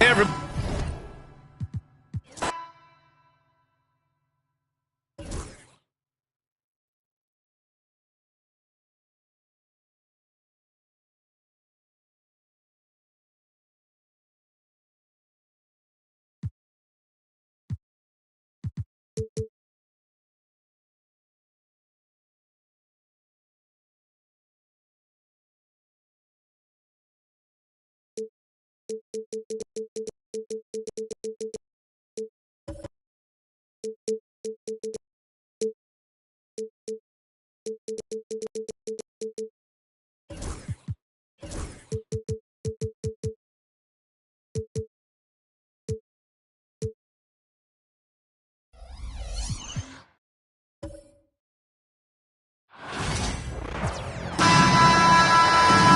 Everybody.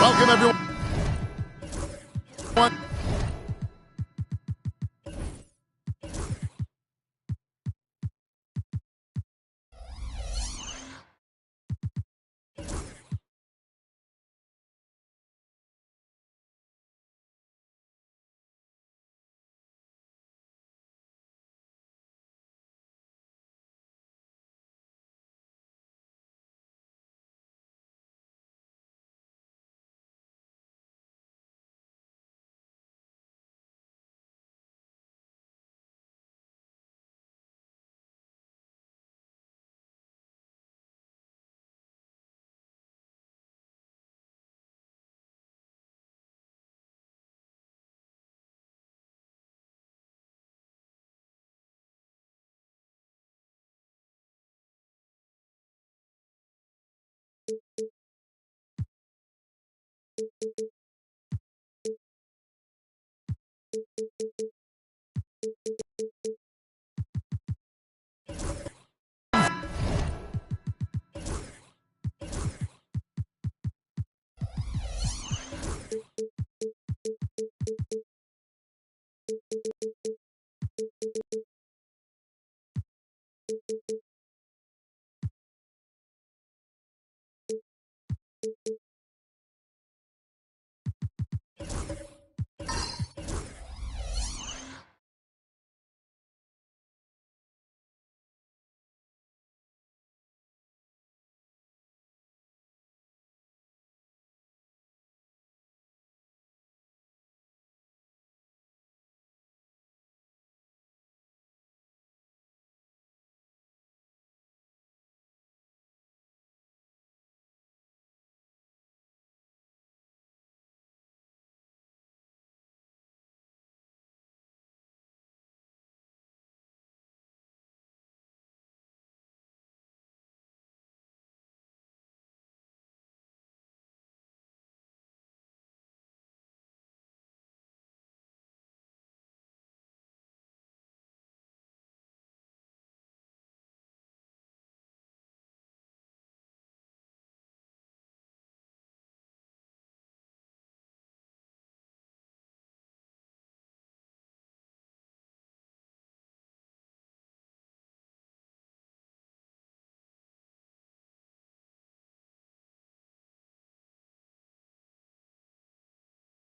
Welcome, everyone.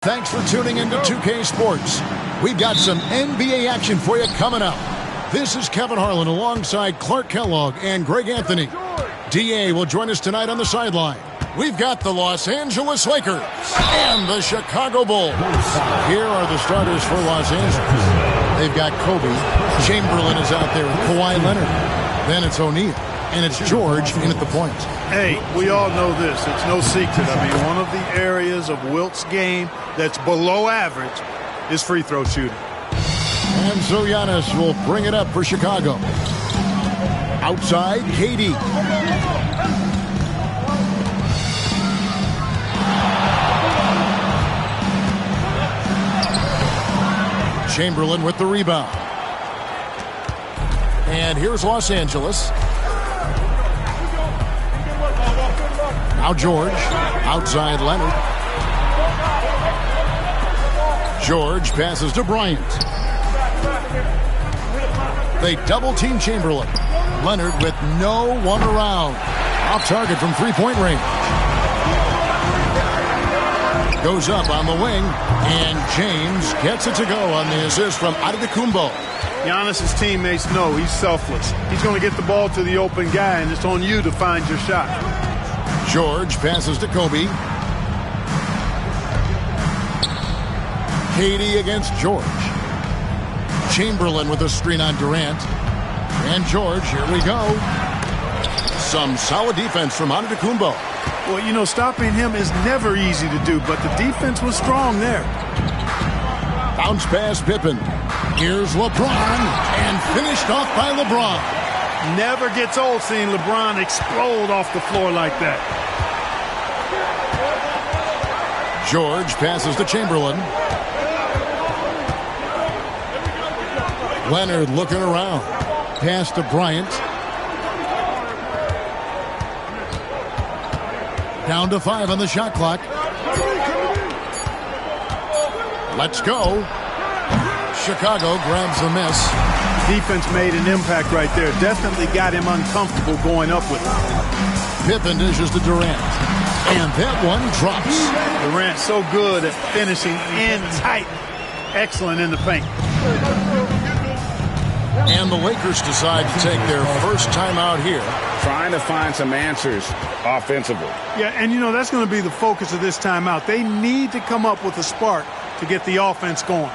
Thanks for tuning into 2K Sports. We've got some NBA action for you coming up. This is Kevin Harlan alongside Clark Kellogg and Greg Anthony. DA will join us tonight on the sideline. We've got the Los Angeles Lakers and the Chicago Bulls. Here are the starters for Los Angeles. They've got Kobe. Chamberlain is out there with Kawhi Leonard. Then it's O'Neal. And it's George in at the point. Hey, we all know this. It's no secret. I mean, one of the areas of Wilt's game that's below average is free throw shooting. And so Giannis will bring it up for Chicago. Outside, KD. Chamberlain with the rebound. And here's Los Angeles. Now George, outside Leonard. George passes to Bryant. They double-team Chamberlain. Leonard with no one around. Off target from three-point range. Goes up on the wing, and James gets it to go on the assist from Antetokounmpo. Giannis' teammates know he's selfless. He's going to get the ball to the open guy, and it's on you to find your shot. George passes to Kobe. KD against George. Chamberlain with a screen on Durant. And George, here we go. Some solid defense from Antetokounmpo. Well, you know, stopping him is never easy to do, but the defense was strong there. Bounce pass Pippen. Here's LeBron, and finished off by LeBron. Never gets old seeing LeBron explode off the floor like that. George passes to Chamberlain. Leonard looking around. Pass to Bryant. Down to 5 on the shot clock. Let's go. Chicago grabs the miss. Defense made an impact right there. Definitely got him uncomfortable going up with it. Pippen dishes to Durant. And that one drops. Durant so good at finishing in tight. Excellent in the paint. And the Lakers decide to take their first time out here. Trying to find some answers offensively. Yeah, and you know, that's going to be the focus of this timeout. They need to come up with a spark to get the offense going.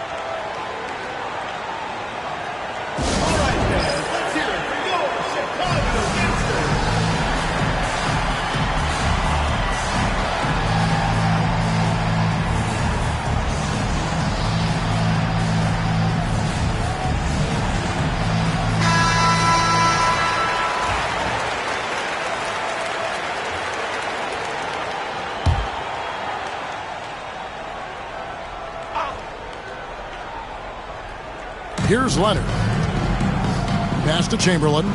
Here's Leonard. Pass to Chamberlain.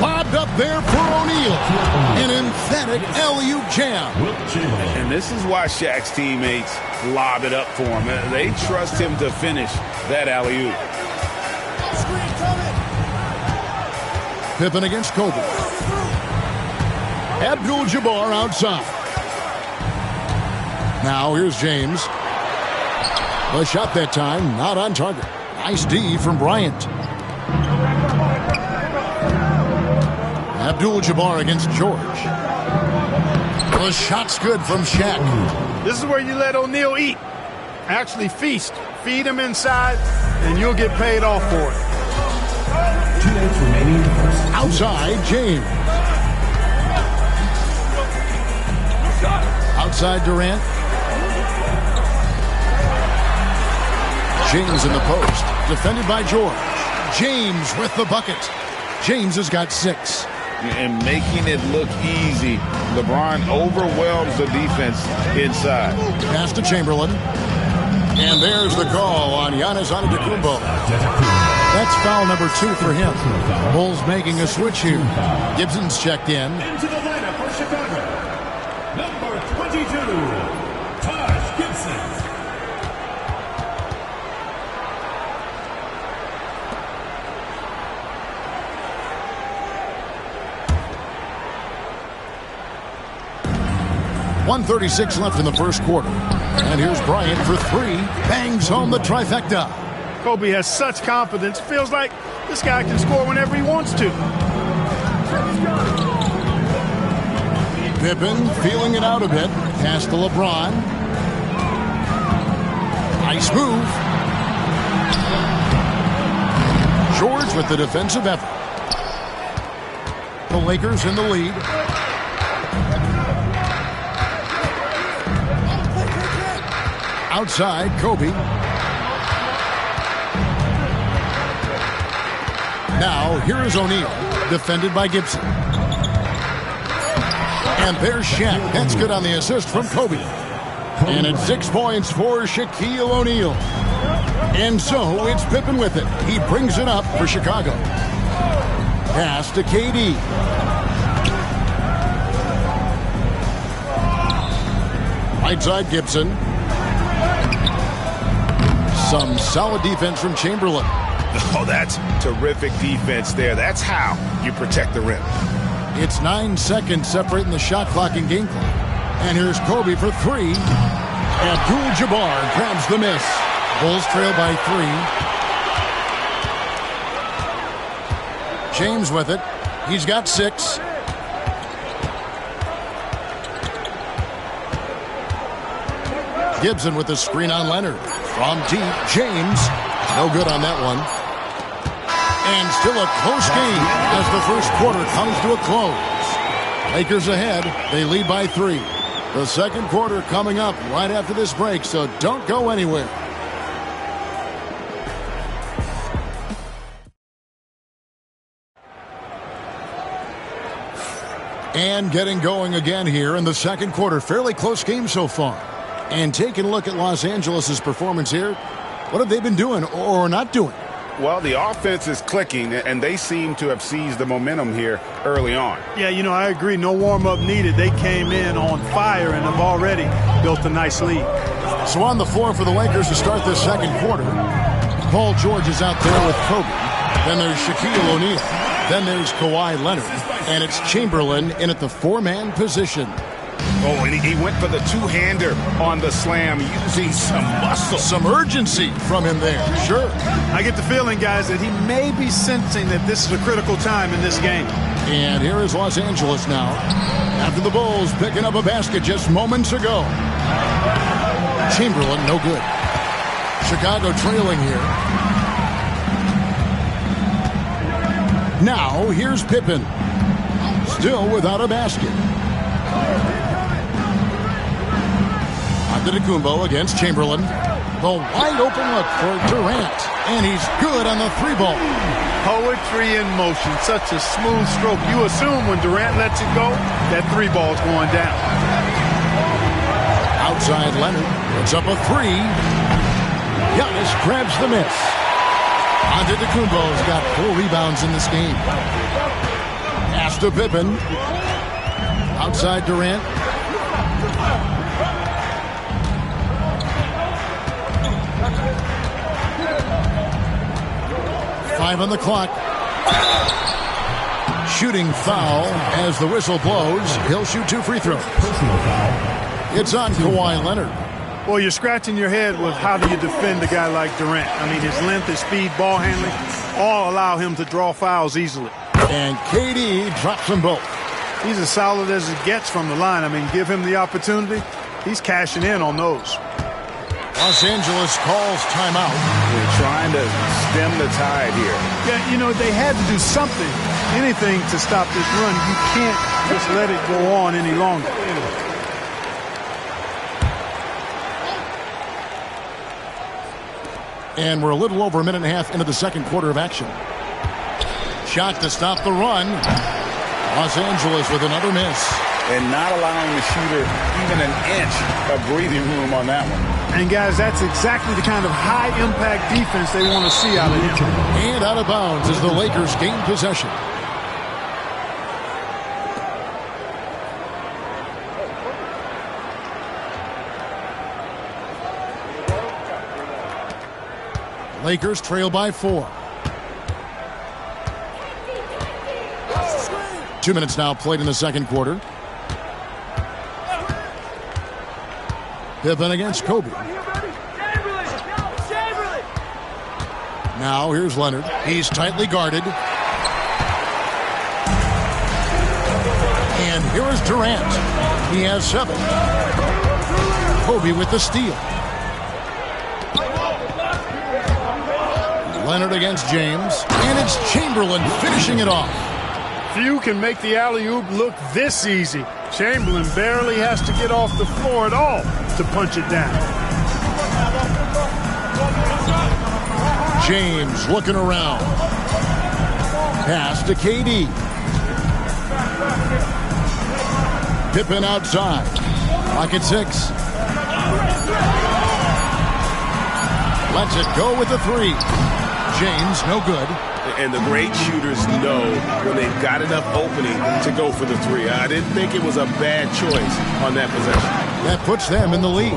Lobbed up there for O'Neal. An emphatic alley-oop jam. And this is why Shaq's teammates lob it up for him. They trust him to finish that alley-oop. Pippen against Kobe. Abdul-Jabbar outside. Now here's James. The shot that time, not on target. Nice D from Bryant. Abdul-Jabbar against George. The shot's good from Shaq. This is where you let O'Neal eat. Actually feast. Feed him inside, and you'll get paid off for it. 2 minutes remaining in the first. Outside, James. Outside Durant. James in the post. Defended by George. James with the bucket. James has got 6. And making it look easy. LeBron overwhelms the defense inside. Pass to Chamberlain. And there's the call on Giannis Antetokounmpo. That's foul number 2 for him. Bulls making a switch here. Gibson's checked in. Into the lineup for Chicago. Number 22, Taj Gibson. .136 left in the first quarter. And here's Bryant for 3. Bangs home the trifecta. Kobe has such confidence. Feels like this guy can score whenever he wants to. Pippen feeling it out a bit. Pass to LeBron. Nice move. George with the defensive effort. The Lakers in the lead. Outside, Kobe. Now, here is O'Neal, defended by Gibson. And there's Shaq. That's good on the assist from Kobe. And it's 6 points for Shaquille O'Neal. And so, it's Pippen with it. He brings it up for Chicago. Pass to KD. Right side, Gibson. Some solid defense from Chamberlain. Oh, that's terrific defense there. That's how you protect the rim. It's 9 seconds separating the shot clock and game clock. And here's Kobe for 3. Abdul-Jabbar grabs the miss. Bulls trail by 3. James with it. He's got 6. Gibson with the screen on Leonard. From deep, James. No good on that one. And still a close game as the first quarter comes to a close. Lakers ahead. They lead by 3. The second quarter coming up right after this break, so don't go anywhere. And getting going again here in the second quarter. Fairly close game so far. And taking a look at Los Angeles' performance here, what have they been doing or not doing? Well, the offense is clicking, and they seem to have seized the momentum here early on. Yeah, you know, I agree. No warm-up needed. They came in on fire and have already built a nice lead. So on the floor for the Lakers to start this second quarter, Paul George is out there with Kobe. Then there's Shaquille O'Neal. Then there's Kawhi Leonard. And it's Chamberlain in at the 4-man position. Oh, and he went for the two-hander on the slam, using some muscle. Some urgency from him there, sure. I get the feeling, guys, that he may be sensing that this is a critical time in this game. And here is Los Angeles now. After the Bulls picking up a basket just moments ago. Chamberlain, no good. Chicago trailing here. Now, here's Pippen. Still without a basket. Antetokounmpo against Chamberlain. The wide open look for Durant. And he's good on the 3-ball. Poetry in motion. Such a smooth stroke. You assume when Durant lets it go, that 3-ball's going down. Outside Leonard. Puts up a 3. Giannis grabs the miss. Antetokounmpo's got 4 rebounds in this game. Pass to Pippen. Outside Durant. Five on the clock. Shooting foul as the whistle blows. He'll shoot 2 free throws. It's on Kawhi Leonard. Well, you're scratching your head with how do you defend a guy like Durant. I mean, his length, his speed, ball handling, all allow him to draw fouls easily. And KD drops them both. He's as solid as it gets from the line. I mean, give him the opportunity. He's cashing in on those. Los Angeles calls timeout. They're trying to stem the tide here. Yeah, you know, they had to do something, anything to stop this run. You can't just let it go on any longer. And we're a little over a minute and a half into the second quarter of action. Shot to stop the run. Los Angeles with another miss. And not allowing the shooter even an inch of breathing room on that one. And, guys, that's exactly the kind of high-impact defense they want to see out of him. And out of bounds as the Lakers gain possession. Lakers trail by 4. 2 minutes now played in the second quarter. Pippen against Kobe. Now here's Leonard. He's tightly guarded. And here is Durant. He has 7. Kobe with the steal. Leonard against James. And it's Chamberlain finishing it off. Few can make the alley-oop look this easy. Chamberlain barely has to get off the floor at all to punch it down. James looking around. Pass to KD. Pippen outside. Clock at 6. Lets it go with the 3. James, no good. And the great shooters know when they've got enough opening to go for the 3. I didn't think it was a bad choice on that possession. That puts them in the lead.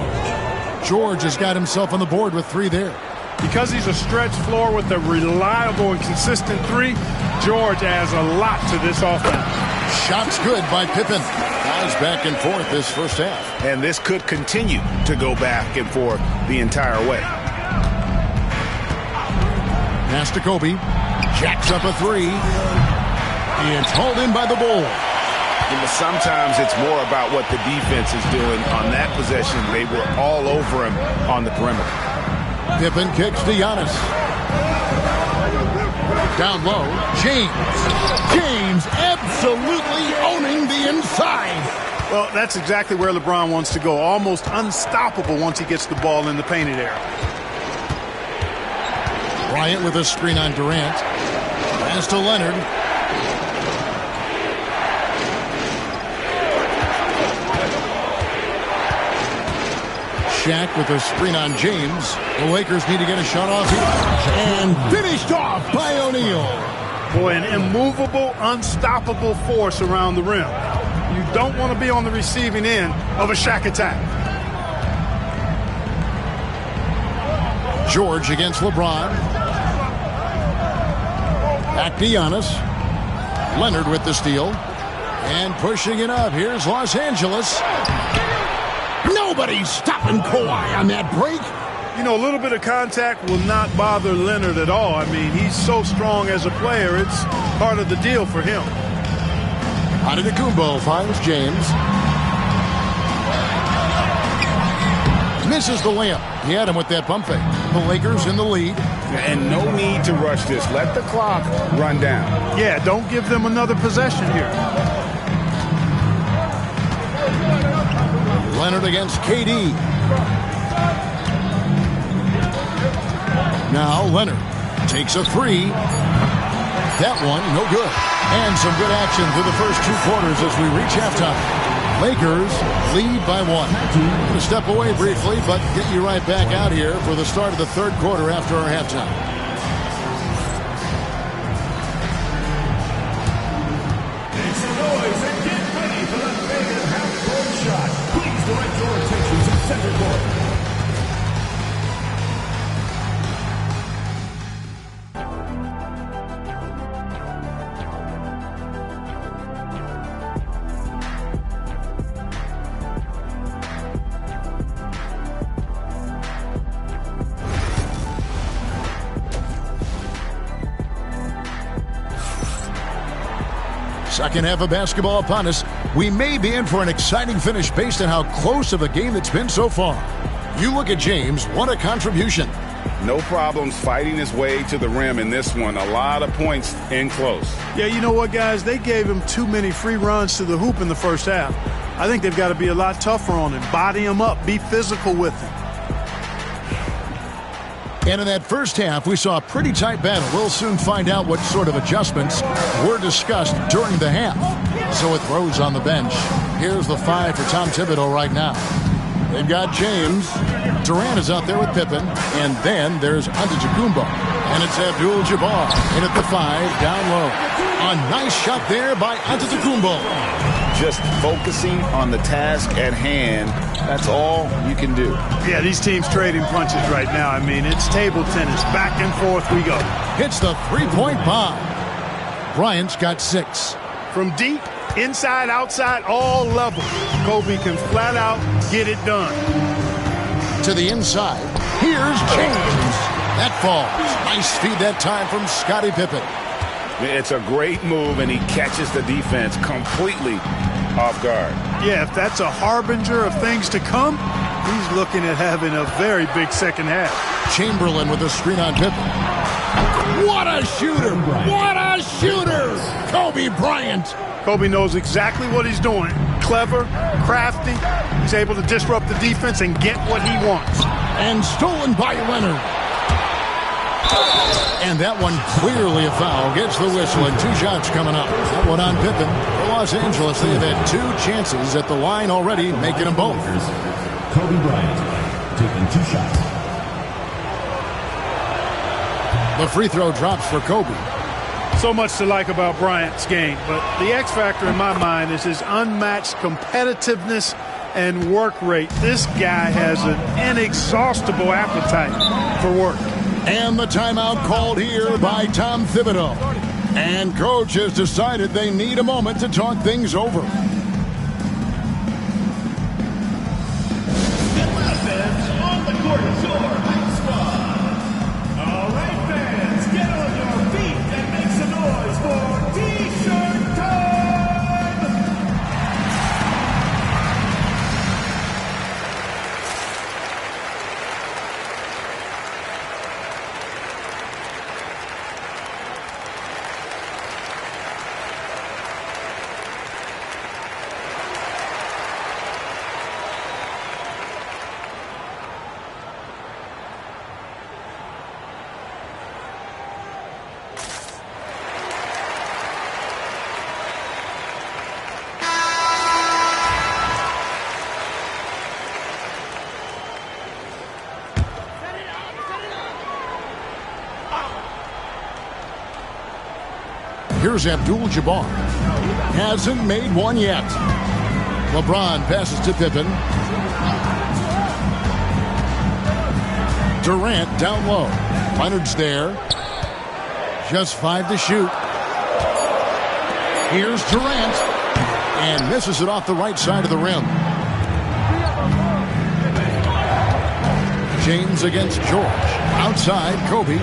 George has got himself on the board with 3 there. Because he's a stretch floor with a reliable and consistent 3, George adds a lot to this offense. Shots good by Pippen. Guys back and forth this first half. And this could continue to go back and forth the entire way. Pass to Kobe. Jacks up a 3. It's hauled in by the Bulls. Sometimes it's more about what the defense is doing on that possession. They were all over him on the perimeter. Pippen kicks to Giannis. Down low, James. James absolutely owning the inside. Well, that's exactly where LeBron wants to go. Almost unstoppable once he gets the ball in the painted area. Bryant with a screen on Durant. Pass to Leonard. Shaq with a screen on James. The Lakers need to get a shot off here. And finished off by O'Neal. Boy, an immovable, unstoppable force around the rim. You don't want to be on the receiving end of a Shaq attack. George against LeBron. Back to Giannis. Leonard with the steal. And pushing it up. Here's Los Angeles. Nobody's stopping Kawhi on that break. You know, a little bit of contact will not bother Leonard at all. I mean, he's so strong as a player. It's part of the deal for him. Antetokounmpo finds James. Misses the layup. He had him with that pump fake. The Lakers in the lead. And no need to rush this. Let the clock run down. Yeah, don't give them another possession here. Leonard against KD. Now Leonard takes a 3. That one, no good. And some good action through the first 2 quarters as we reach halftime. Lakers lead by 1. Going to step away briefly, but get you right back out here for the start of the third quarter after our halftime. Second half of basketball upon us. We may be in for an exciting finish based on how close of a game it's been so far. You look at James, what a contribution. No problems fighting his way to the rim in this one. A lot of points in close. Yeah, you know what, guys? They gave him too many free runs to the hoop in the first half. I think they've got to be a lot tougher on him. Body him up. Be physical with him. And in that first half, we saw a pretty tight battle. We'll soon find out what sort of adjustments were discussed during the half. So with Rose on the bench, here's the 5 for Tom Thibodeau right now. They've got James. Durant is out there with Pippen. And then there's Antetokounmpo. And it's Abdul-Jabbar in at the 5, down low. A nice shot there by Antetokounmpo. Just focusing on the task at hand. That's all you can do. Yeah, these teams trading punches right now. I mean, it's table tennis. Back and forth we go. Hits the three-point bomb. Bryant's got 6. From deep, inside, outside, all levels. Kobe can flat out get it done. To the inside. Here's James. That falls. Nice feed that time from Scottie Pippen. It's a great move, and he catches the defense completely off guard. Yeah, if that's a harbinger of things to come, he's looking at having a very big second half. Chamberlain with a screen on Pippen. What a shooter! What a shooter! Kobe Bryant. Kobe knows exactly what he's doing. Clever, crafty. He's able to disrupt the defense and get what he wants. And stolen by Leonard. And that one clearly a foul. Gets the whistle and 2 shots coming up. That one on Pippen. For Los Angeles, they have had 2 chances at the line already, making them both. Kobe Bryant taking 2 shots. The free throw drops for Kobe. So much to like about Bryant's game, but the X factor in my mind is his unmatched competitiveness and work rate. This guy has an inexhaustible appetite for work. And the timeout called here by Tom Thibodeau. And coach has decided they need a moment to talk things over. Atlanta fans, on the court is your hype squad. All right, fans, get on your feet and make some noise for T-shirt time! Here's Abdul-Jabbar. Hasn't made one yet. LeBron passes to Pippen. Durant down low. Leonard's there. Just 5 to shoot. Here's Durant. And misses it off the right side of the rim. James against George. Outside, Kobe.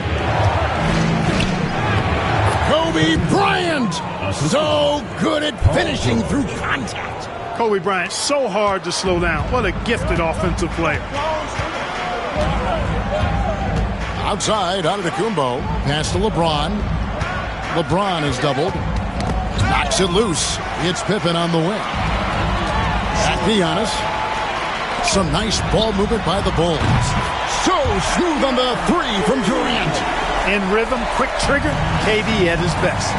Kobe Bryant, so good at finishing through contact. Kobe Bryant, so hard to slow down. What a gifted offensive player. Outside, Antetokounmpo. Pass to LeBron. LeBron is doubled. Knocks it loose. It's Pippen on the wing. Back to Giannis. Some nice ball movement by the Bulls. So smooth on the 3 from Durant. In rhythm, quick trigger, KD at his best.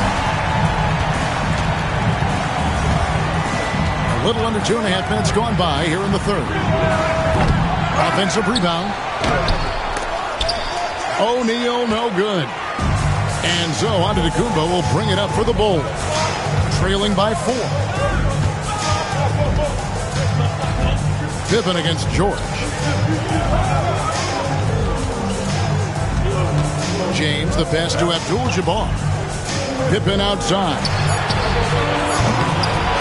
A little under 2.5 minutes gone by here in the third. Offensive rebound. O'Neal, no good. And so Antetokounmpo will bring it up for the Bulls. Trailing by 4. Pippen against George. James, the pass to Abdul-Jabbar. Pippen outside.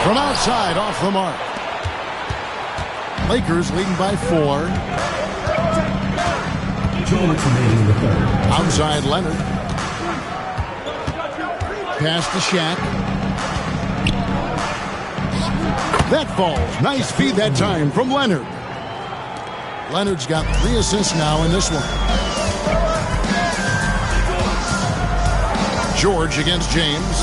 From outside, off the mark. Lakers leading by 4. 2 minutes remaining in the third. Outside, Leonard. Pass to Shaq. That falls. Nice feed that time from Leonard. Leonard's got 3 assists now in this one. George against James.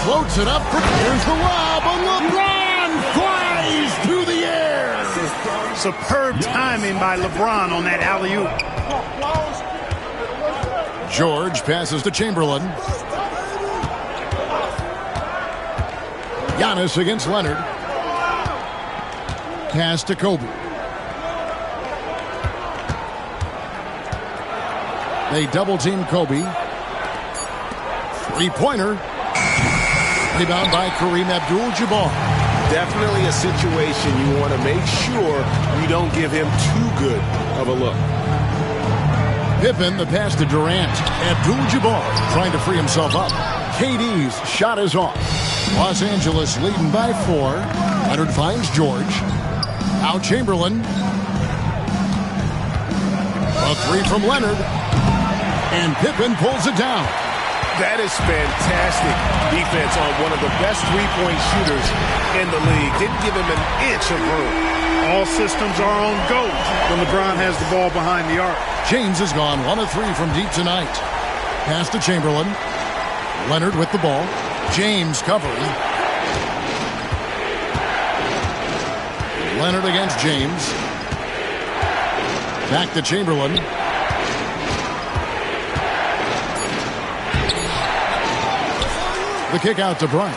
Floats it up. Here's the lob. And LeBron flies through the air. Superb timing by LeBron on that alley-oop. George passes to Chamberlain. Giannis against Leonard. Pass to Kobe. They double-team Kobe. Three-pointer. Rebound by Kareem Abdul-Jabbar. Definitely a situation you want to make sure you don't give him too good of a look. Pippen, the pass to Durant. Abdul-Jabbar trying to free himself up. KD's shot is off. Los Angeles leading by 4. Leonard finds George. Now Chamberlain. A 3 from Leonard. And Pippen pulls it down. That is fantastic defense on one of the best three-point shooters in the league. Didn't give him an inch of room. All systems are on go when LeBron has the ball behind the arc. James has gone 1 of 3 from deep tonight. Pass to Chamberlain. Leonard with the ball. James covering. Leonard against James. Back to Chamberlain. The kick out to Bryant.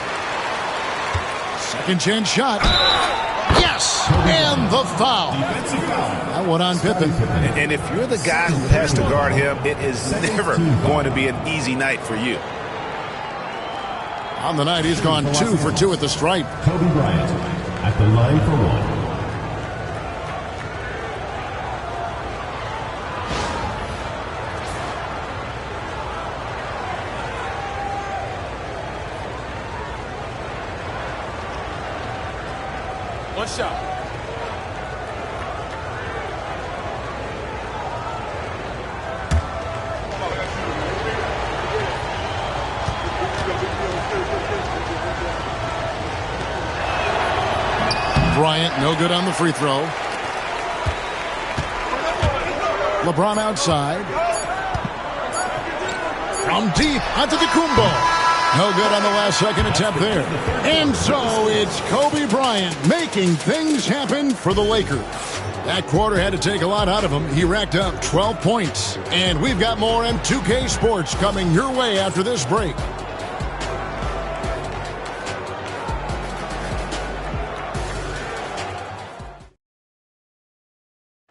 Second chance shot. Yes! And the foul. That one on Pippen. And if you're the guy who has to guard him, it is never going to be an easy night for you. On the night, he's gone 2 for 2 at the stripe. Kobe Bryant at the line for 1. One shot. Bryant, no good on the free throw. LeBron outside. From deep, Antetokounmpo. No good on the last second attempt there. And so it's Kobe Bryant making things happen for the Lakers. That quarter had to take a lot out of him. He racked up 12 points. And we've got more M2K Sports coming your way after this break.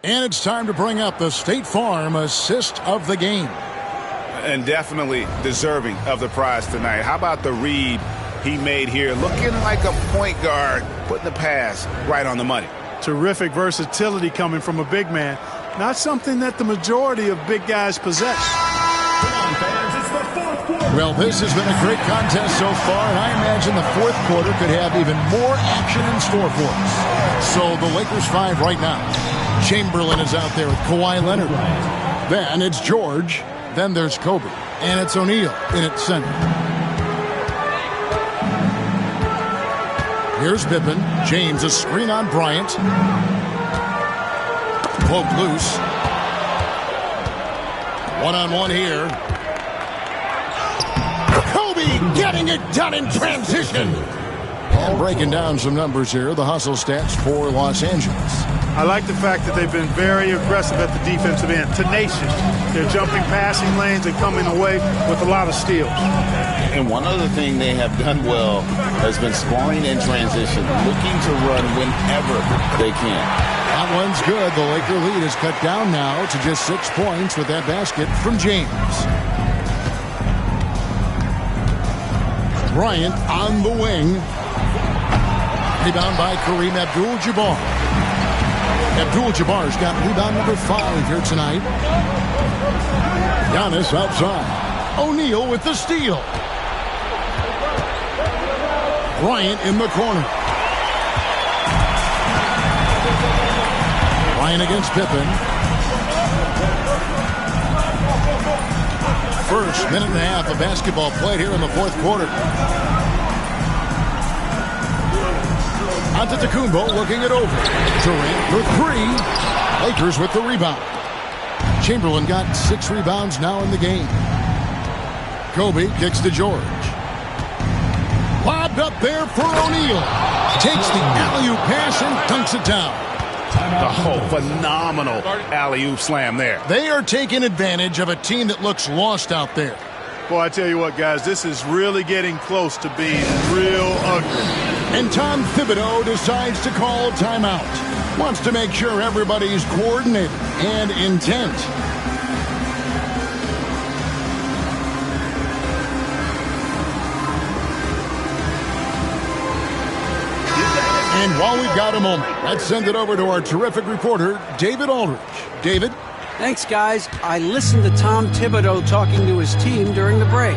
And it's time to bring up the State Farm assist of the game. And definitely deserving of the prize tonight. How about the read he made here? Looking like a point guard, putting the pass right on the money. Terrific versatility coming from a big man. Not something that the majority of big guys possess. Come on, fans, it's the fourth quarter. Well, this has been a great contest so far, and I imagine the fourth quarter could have even more action in store for us. So the Lakers 5 right now. Chamberlain is out there with Kawhi Leonard. Then it's George. Then there's Kobe. And it's O'Neal in its center. Here's Pippen. James, a screen on Bryant. Poked loose. One-on-one here. Kobe getting it done in transition. And breaking down some numbers here, the hustle stats for Los Angeles. I like the fact that they've been very aggressive at the defensive end, tenacious. They're jumping passing lanes and coming away with a lot of steals. And one other thing they have done well has been scoring in transition, looking to run whenever they can. That one's good. The Laker lead is cut down now to just 6 points with that basket from James. Bryant on the wing. Rebound by Kareem Abdul-Jabbar. Abdul-Jabbar's got rebound number 5 here tonight. Giannis outside. O'Neal with the steal. Bryant in the corner. Bryant against Pippen. First minute and a half of basketball played here in the fourth quarter. Antetokounmpo looking it over. Durant for three. Lakers with the rebound. Chamberlain got 6 rebounds now in the game. Kobe kicks to George. Lobbed up there for O'Neal. Takes the alley-oop pass and dunks it down. Oh, phenomenal alley-oop slam there. They are taking advantage of a team that looks lost out there. Boy, I tell you what, guys, this is really getting close to being real ugly. And Tom Thibodeau decides to call timeout. Wants to make sure everybody's coordinated and intent. And while we've got a moment, let's send it over to our terrific reporter, David Aldridge. David? Thanks, guys. I listened to Tom Thibodeau talking to his team during the break.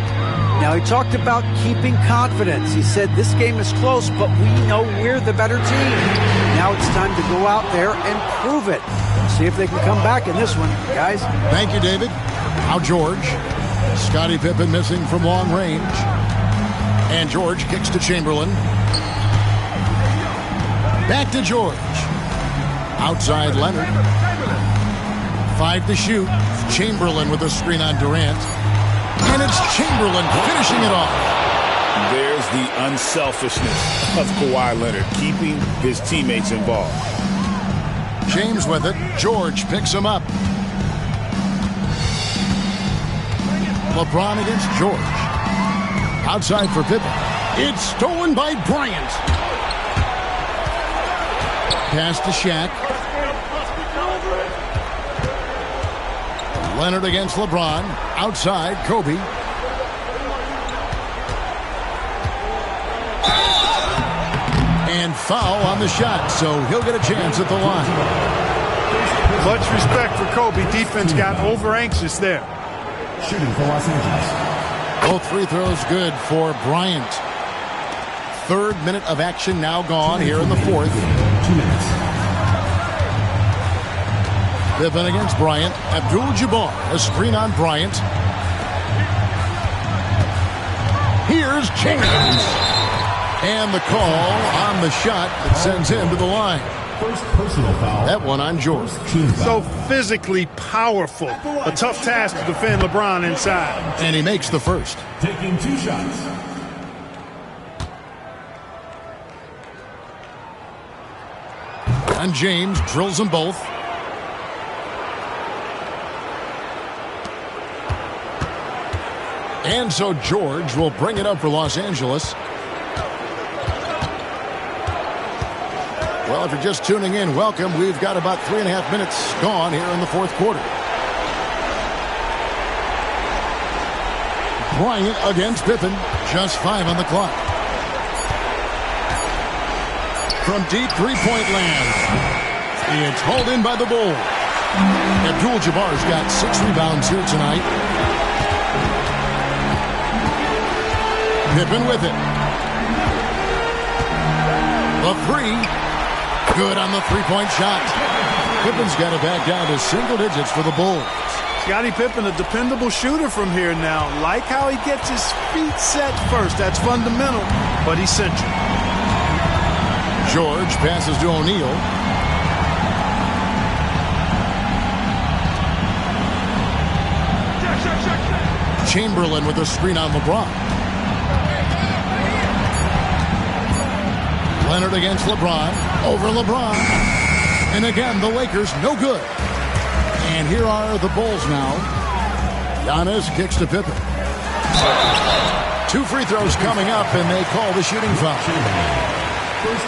Now, he talked about keeping confidence. He said this game is close, but we know we're the better team. Now it's time to go out there and prove it. See if they can come back in this one, guys. Thank you, David. Now George. Scottie Pippen missing from long range. And George kicks to Chamberlain. Back to George. Outside Leonard. 5 to shoot. Chamberlain with a screen on Durant. And it's Chamberlain finishing it off. There's the unselfishness of Kawhi Leonard, keeping his teammates involved. James with it. George picks him up. LeBron against George. Outside for Pippen. It's stolen by Bryant. Pass to Shaq. Leonard against LeBron. Outside, Kobe. And foul on the shot, so he'll get a chance at the line. Much respect for Kobe. Defense got over-anxious there. Shooting for Los Angeles. Both free throws good for Bryant. 3rd minute of action now gone here in the 4th. 2 minutes. Pippen against Bryant. Abdul-Jabbar, a screen on Bryant. Here's James. And the call on the shot that sends him to the line. First personal foul. That one on George. Team foul. So physically powerful. A tough task to defend LeBron inside. And he makes the first. Taking 2 shots. And James drills them both. And so George will bring it up for Los Angeles. Well, if you're just tuning in, welcome. We've got about 3.5 minutes gone here in the 4th quarter. Bryant against Pippen. Just 5 on the clock. From deep three-point land. It's hauled in by the Bulls. Abdul-Jabbar's got 6 rebounds here tonight. Pippen with it. The 3. Good on the 3-point shot. Pippen's got it back down to single digits for the Bulls. Scottie Pippen, a dependable shooter from here now. Like how he gets his feet set first. That's fundamental, but essential. George passes to O'Neal. Chamberlain with a screen on LeBron. Leonard against LeBron. Over LeBron. And again, the Lakers no good. And here are the Bulls now. Giannis kicks to Pippen. 2 free throws coming up, and they call the shooting foul.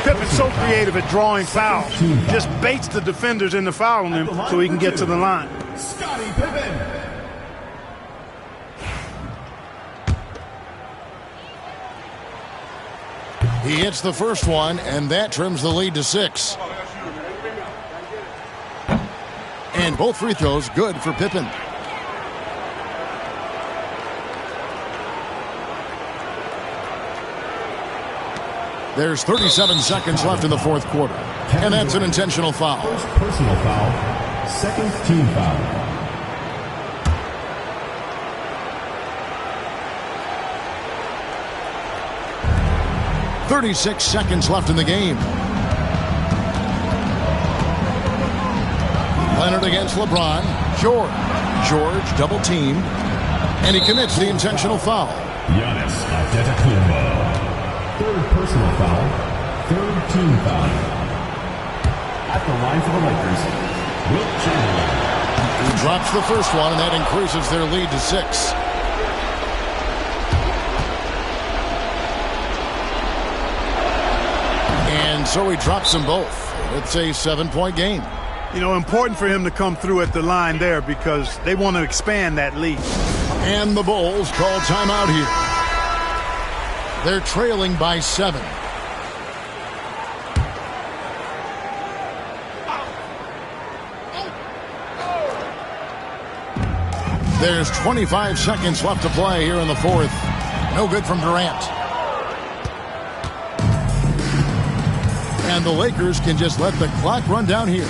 Pippen's so creative at drawing fouls. Just baits the defenders into fouling him so he can get to the line. Scottie Pippen. He hits the first one, and that trims the lead to 6. And both free throws good for Pippen. There's 37 seconds left in the 4th quarter. And that's an intentional foul. First personal foul. 2nd team foul. 36 seconds left in the game. Leonard against LeBron. George double teamed. And he commits the intentional foul. Giannis Antetokounmpo. Third personal foul. Third team foul. At the line for the Lakers, Wilt Chamberlain. He drops the first one, and that increases their lead to 6. And so he drops them both. It's a 7-point game. You know, important for him to come through at the line there because they want to expand that lead. And the Bulls call timeout here. They're trailing by 7. There's 25 seconds left to play here in the fourth. No good from Durant. And the Lakers can just let the clock run down here.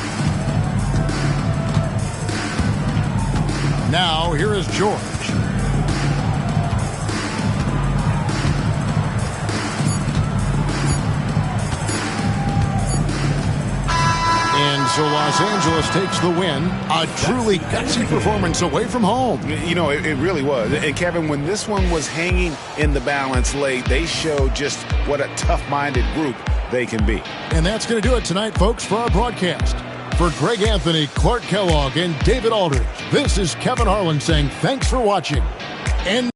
Now, here is George. And so Los Angeles takes the win. A truly gutsy performance away from home. You know, it really was. And, Kevin, when this one was hanging in the balance late, they showed just what a tough-minded group they can be. And that's going to do it tonight, folks, for our broadcast. For Greg Anthony, Clark Kellogg, and David Aldridge, this is Kevin Harlan saying thanks for watching. And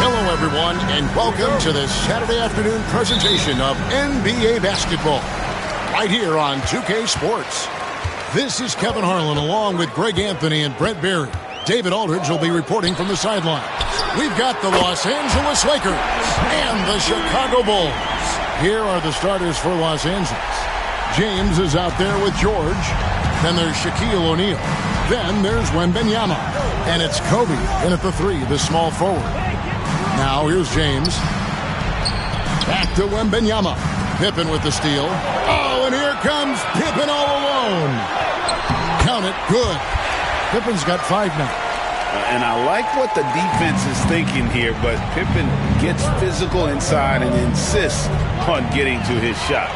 Hello, everyone, and welcome to this Saturday afternoon presentation of NBA basketball right here on 2K Sports. This is Kevin Harlan along with Greg Anthony and Brent Barry. David Aldridge will be reporting from the sideline. We've got the Los Angeles Lakers and the Chicago Bulls. Here are the starters for Los Angeles. James is out there with George. Then there's Shaquille O'Neal. Then there's Wembanyama. And it's Kobe in at the 3, the small forward. Now here's James. Back to Wembanyama. Pippen with the steal. Oh, and here comes Pippen all alone. Count it. Good. Pippen's got 5 now. And I like what the defense is thinking here, but Pippen gets physical inside and insists on getting to his shot.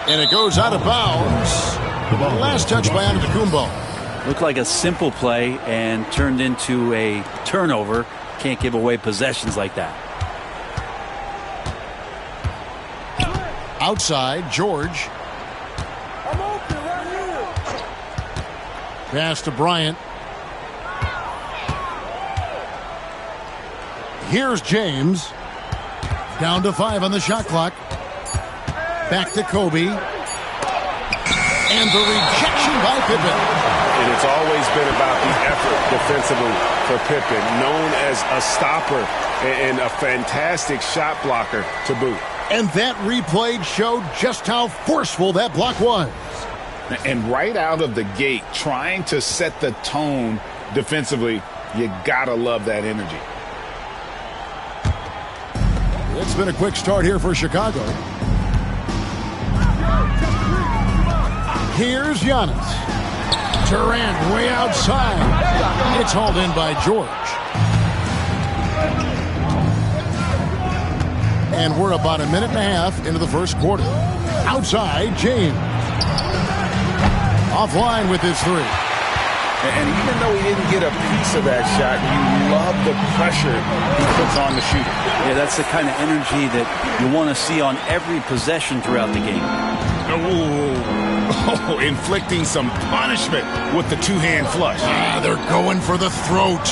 And it goes out of bounds. The last touch by Antetokounmpo. Looked like a simple play and turned into a turnover. Can't give away possessions like that. Outside, George. Pass to Bryant. Here's James. Down to 5 on the shot clock. Back to Kobe. And the rejection by Pippen. And it's always been about the effort defensively for Pippen, known as a stopper and a fantastic shot blocker to boot. And that replay showed just how forceful that block was. And right out of the gate, trying to set the tone defensively, you gotta love that energy. It's been a quick start here for Chicago. Here's Giannis. Durant way outside. It's hauled in by George. And we're about a minute and a half into the first quarter. Outside, James. Offline with his 3. And even though he didn't get a piece of that shot, you love the pressure he puts on the shooter. Yeah, that's the kind of energy that you want to see on every possession throughout the game. Oh, inflicting some punishment with the 2-hand flush. They're going for the throat.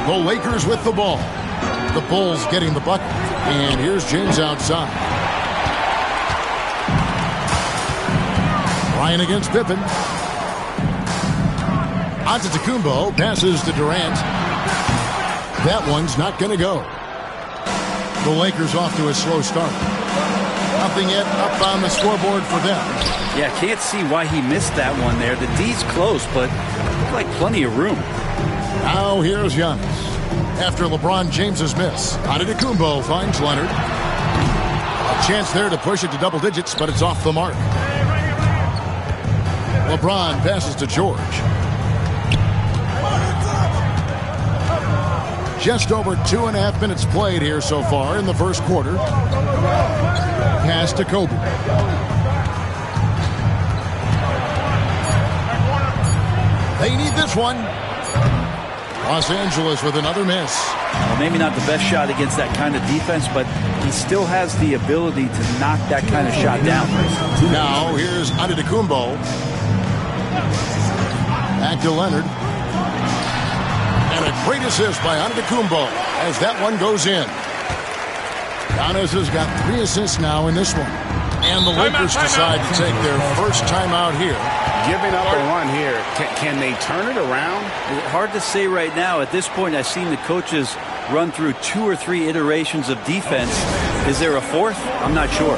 The Lakers with the ball. The Bulls getting the bucket. And here's James outside. Ryan against Pippen. Antetokounmpo passes to Durant. That one's not going to go. The Lakers off to a slow start. Nothing yet up on the scoreboard for them. Yeah, can't see why he missed that one there. The D's close, but looked like plenty of room. Now here's Giannis. After LeBron James's miss, Antetokounmpo finds Leonard. A chance there to push it to double digits, but it's off the mark. LeBron passes to George. Just over 2.5 minutes played here so far in the first quarter. Pass to Kobe. They need this one. Los Angeles with another miss. Well, maybe not the best shot against that kind of defense, but he still has the ability to knock that kind of shot down. Now here's Antetokounmpo. Back to Leonard. And a great assist by Antetokounmpo as that one goes in. Giannis has got 3 assists now in this one. And the Lakers decide to take their first timeout here. Giving up a run here. Can they turn it around? Hard to say right now. At this point, I've seen the coaches run through 2 or 3 iterations of defense. Is there a fourth? I'm not sure.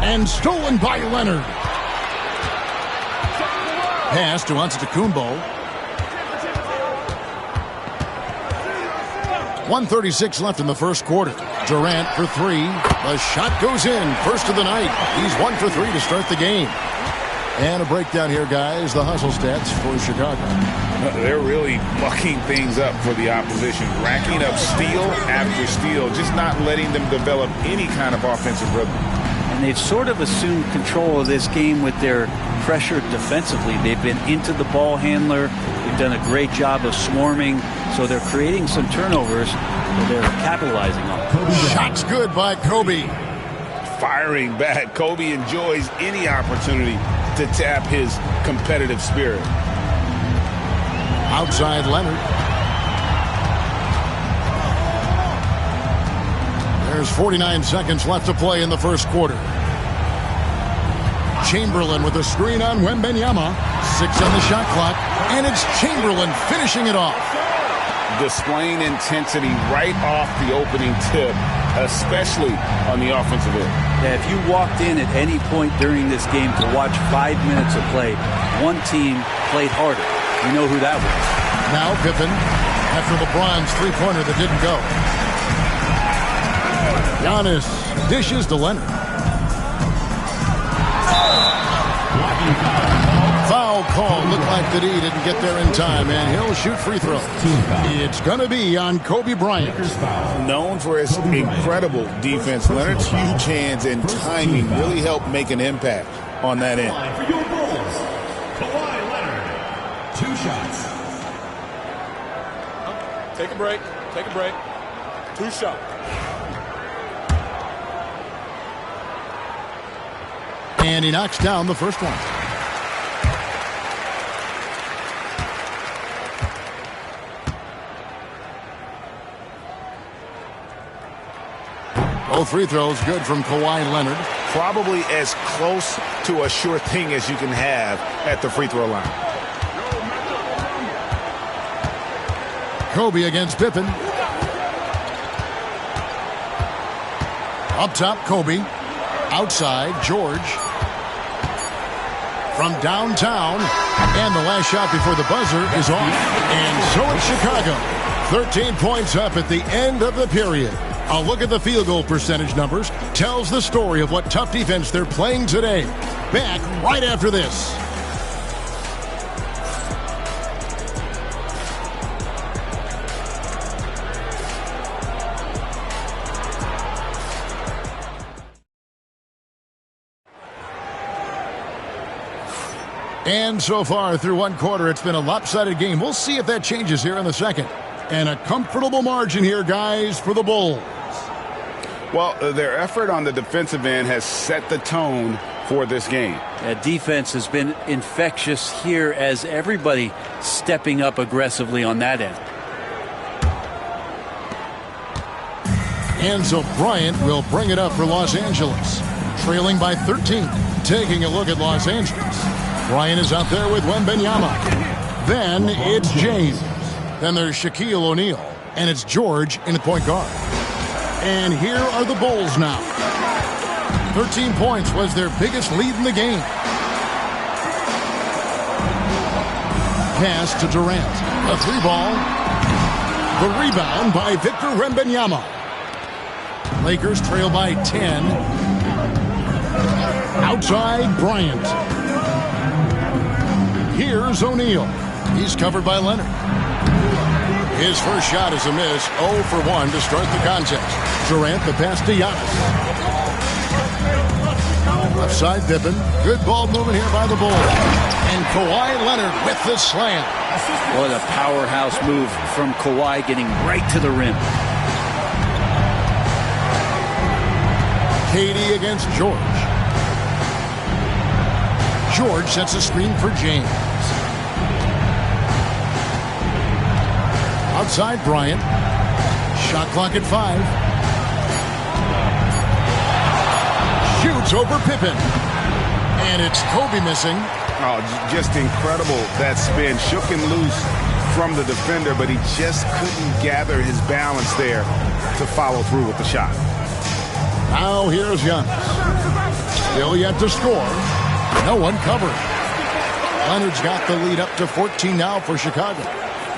And stolen by Leonard. Pass to Antetokounmpo. 1:36 left in the first quarter. Durant for 3. The shot goes in. First of the night. He's 1 for 3 to start the game. And a breakdown here, guys. The hustle stats for Chicago. They're really mucking things up for the opposition. Racking up steal after steal. Just not letting them develop any kind of offensive rhythm. And they've sort of assumed control of this game with their pressure defensively. They've been into the ball handler. They've done a great job of swarming. So they're creating some turnovers that they're capitalizing on. Shots good by Kobe. Firing back. Kobe enjoys any opportunity to tap his competitive spirit. Outside Leonard. There's 49 seconds left to play in the first quarter. Chamberlain with a screen on Wembanyama. 6 on the shot clock. And it's Chamberlain finishing it off. Displaying intensity right off the opening tip, especially on the offensive end. Yeah, if you walked in at any point during this game to watch 5 minutes of play, one team played harder. You know who that was. Now Pippen after LeBron's three-pointer that didn't go. Giannis dishes to Leonard. Foul call. Looked like that he didn't get there in time, and he'll shoot free throws. It's going to be on Kobe Bryant. Known for his incredible defense, Leonard's huge hands and timing really helped make an impact on that end. For your Bulls, Kawhi Leonard. 2 shots. Take a break. Take a break. 2 shots. And he knocks down the first one. Both free throws good from Kawhi Leonard. Probably as close to a sure thing as you can have at the free throw line. Kobe against Pippen. Up top, Kobe. Outside, George. From downtown. And the last shot before the buzzer is off. And so it's Chicago. 13 points up at the end of the period. A look at the field goal percentage numbers tells the story of what tough defense they're playing today. Back right after this. And so far through one quarter, it's been a lopsided game. We'll see if that changes here in the second. And a comfortable margin here, guys, for the Bulls. Well, their effort on the defensive end has set the tone for this game. Defense has been infectious here as everybody stepping up aggressively on that end. Enzo Bryant will bring it up for Los Angeles, trailing by 13. Taking a look at Los Angeles. Bryant is out there with Wembanyama. Then it's James. Then there's Shaquille O'Neal. And it's George in the point guard. And here are the Bulls now. 13 points was their biggest lead in the game. Pass to Durant. A 3-ball. The rebound by Victor Wembanyama. Lakers trail by 10. Outside Bryant. Here's O'Neal. He's covered by Leonard. His first shot is a miss. 0 for 1 to start the contest. Durant the pass to Giannis. Left side Pippen. Good ball movement here by the Bulls. And Kawhi Leonard with the slam. What a powerhouse move from Kawhi, getting right to the rim. KD against George. George sets a screen for James. Outside Bryant. Shot clock at 5. Shoots over Pippen. And it's Kobe missing. Oh, just incredible, that spin. Shook him loose from the defender, but he just couldn't gather his balance there to follow through with the shot. Now here's Giannis. Still yet to score. No one covering. Leonard's got the lead up to 14 now for Chicago.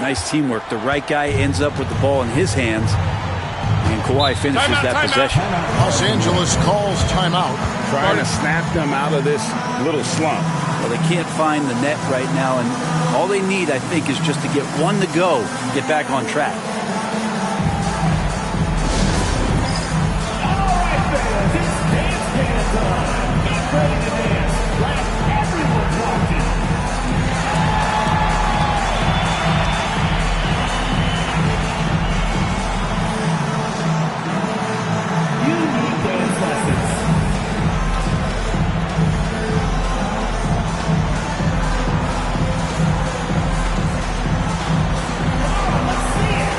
Nice teamwork. The right guy ends up with the ball in his hands, and Kawhi finishes that possession. Los Angeles calls timeout. Trying to snap them out of this little slump. Well, they can't find the net right now, and all they need, I think, is just to get one to go, get back on track. All right, fans, it's dance time. Get ready to dance. Like everyone's watching. You need dance lessons. Let's see it.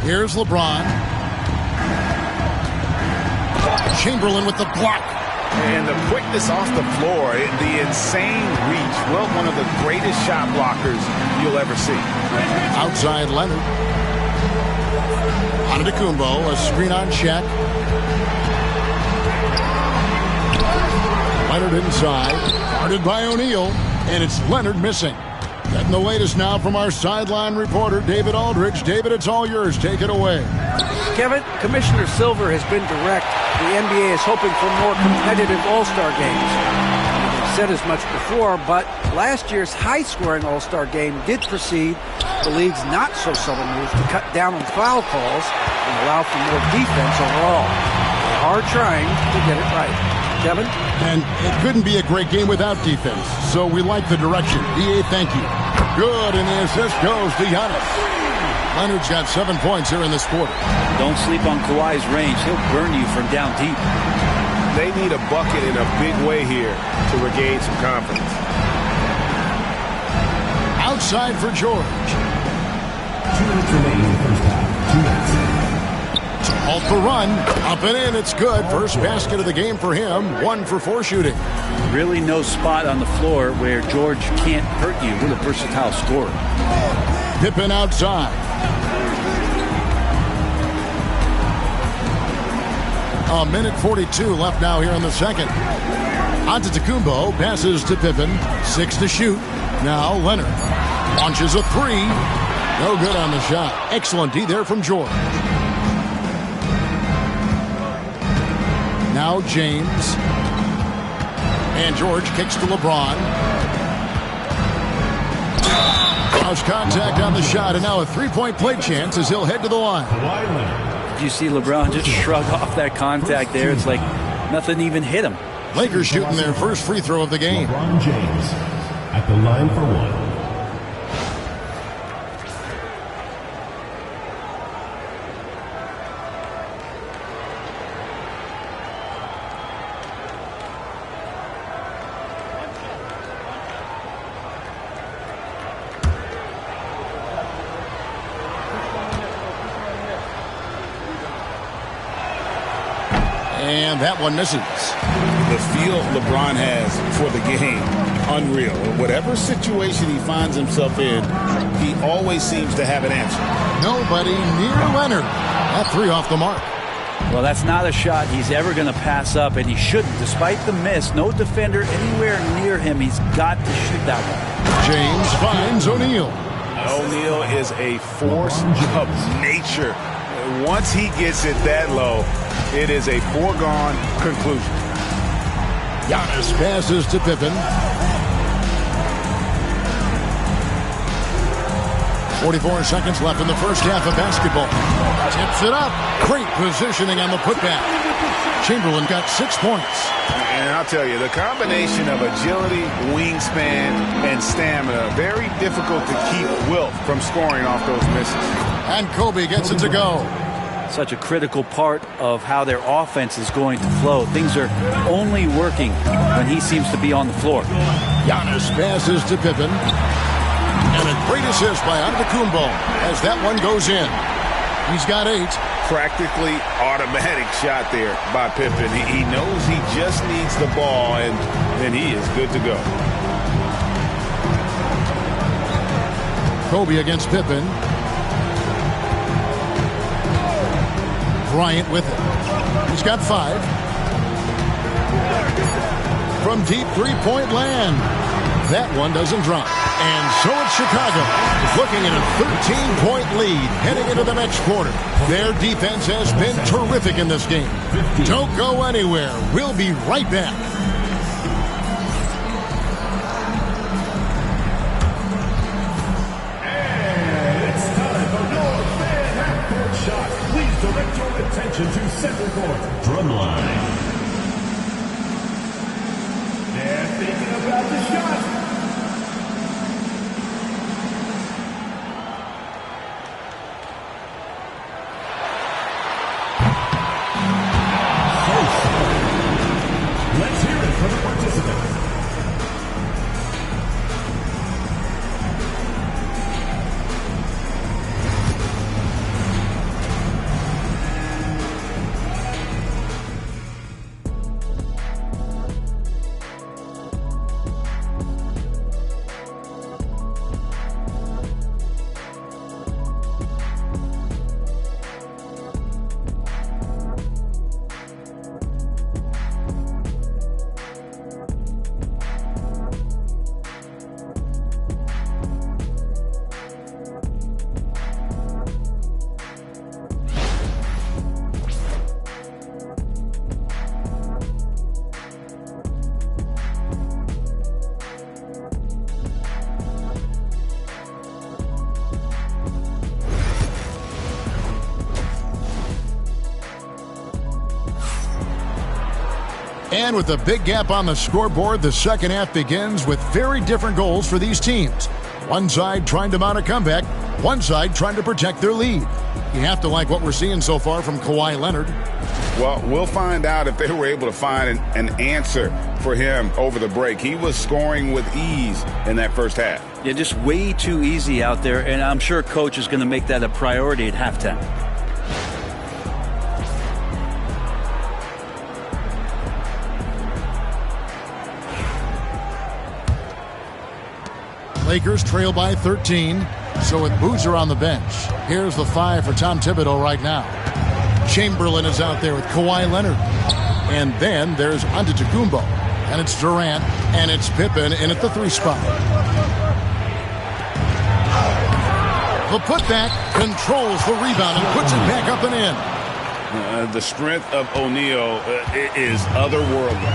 Here's LeBron. Chamberlain with the block. And the quickness off the floor, the insane reach. Well, one of the greatest shot blockers you'll ever see. Outside Leonard. Antetokounmpo, a screen on Shaq. Leonard inside. Guarded by O'Neal. And it's Leonard missing. Getting the latest now from our sideline reporter, David Aldridge. David, it's all yours. Take it away. Kevin, Commissioner Silver has been direct. The NBA is hoping for more competitive All-Star games. They've said as much before, but last year's high-scoring All-Star game did precede the league's not-so-subtle move to cut down on foul calls and allow for more defense overall. They are trying to get it right. Kevin? And it couldn't be a great game without defense, so we like the direction. DA, thank you. Good, and the assist goes to Giannis. Leonard's got 7 points here in this quarter. Don't sleep on Kawhi's range. He'll burn you from down deep. They need a bucket in a big way here to regain some confidence. Outside for George. 2 minutes remaining in the first half. 2 minutes. To halt the run. Up and in. It's good. First basket of the game for him. 1 for 4 shooting. Really no spot on the floor where George can't hurt you with a versatile scorer. Pippen outside. A minute 42 left now here in the second. Antetokounmpo passes to Pippen. 6 to shoot. Now Leonard launches a 3. No good on the shot. Excellent D there from George. Now James. And George kicks to LeBron. Cross contact on the shot, and now a three-point play chance as he'll head to the line. Did you see LeBron just shrug off that contact there? It's like nothing even hit him. Lakers shooting their first free throw of the game. LeBron James at the line for 1. And that one misses. The feel LeBron has for the game, unreal. Whatever situation he finds himself in, he always seems to have an answer. Nobody near Leonard. That 3 off the mark. Well, that's not a shot he's ever going to pass up, and he shouldn't. Despite the miss, no defender anywhere near him. He's got to shoot that one. James finds O'Neal. O'Neal is a force of nature. Once he gets it that low, it is a foregone conclusion. Giannis passes to Pippen. 44 seconds left in the first half of basketball. Tips it up. Great positioning on the putback. Chamberlain got 6 points. And I'll tell you, the combination of agility, wingspan, and stamina, very difficult to keep Wilt from scoring off those misses. And Kobe gets it to go. Such a critical part of how their offense is going to flow. Things are only working when he seems to be on the floor. Giannis passes to Pippen. And a great assist by Antetokounmpo as that one goes in. He's got 8. Practically automatic shot there by Pippen. He knows he just needs the ball, and then he is good to go. Kobe against Pippen. Bryant with it. He's got 5. From deep three-point land. That one doesn't drop. And so it's Chicago looking at a 13-point lead heading into the next quarter. Their defense has been terrific in this game. Don't go anywhere. We'll be right back. Direct your attention to center court. Drumline. They're thinking about the shot. Let's hear it for the participants. And with a big gap on the scoreboard, the second half begins with very different goals for these teams. One side trying to mount a comeback, One side trying to protect their lead. You have to like what we're seeing so far from Kawhi Leonard. Well, we'll find out if they were able to find an answer for him over the break. He was scoring with ease in that first half. Yeah, just way too easy out there, and I'm sure coach is going to make that a priority at halftime. Lakers trail by 13. So with Boozer on the bench, here's the 5 for Tom Thibodeau right now. Chamberlain is out there with Kawhi Leonard. And then there's Antetokounmpo. And it's Durant. And it's Pippen in at the 3 spot. The putback controls the rebound and puts it back up and in. The strength of O'Neal is otherworldly.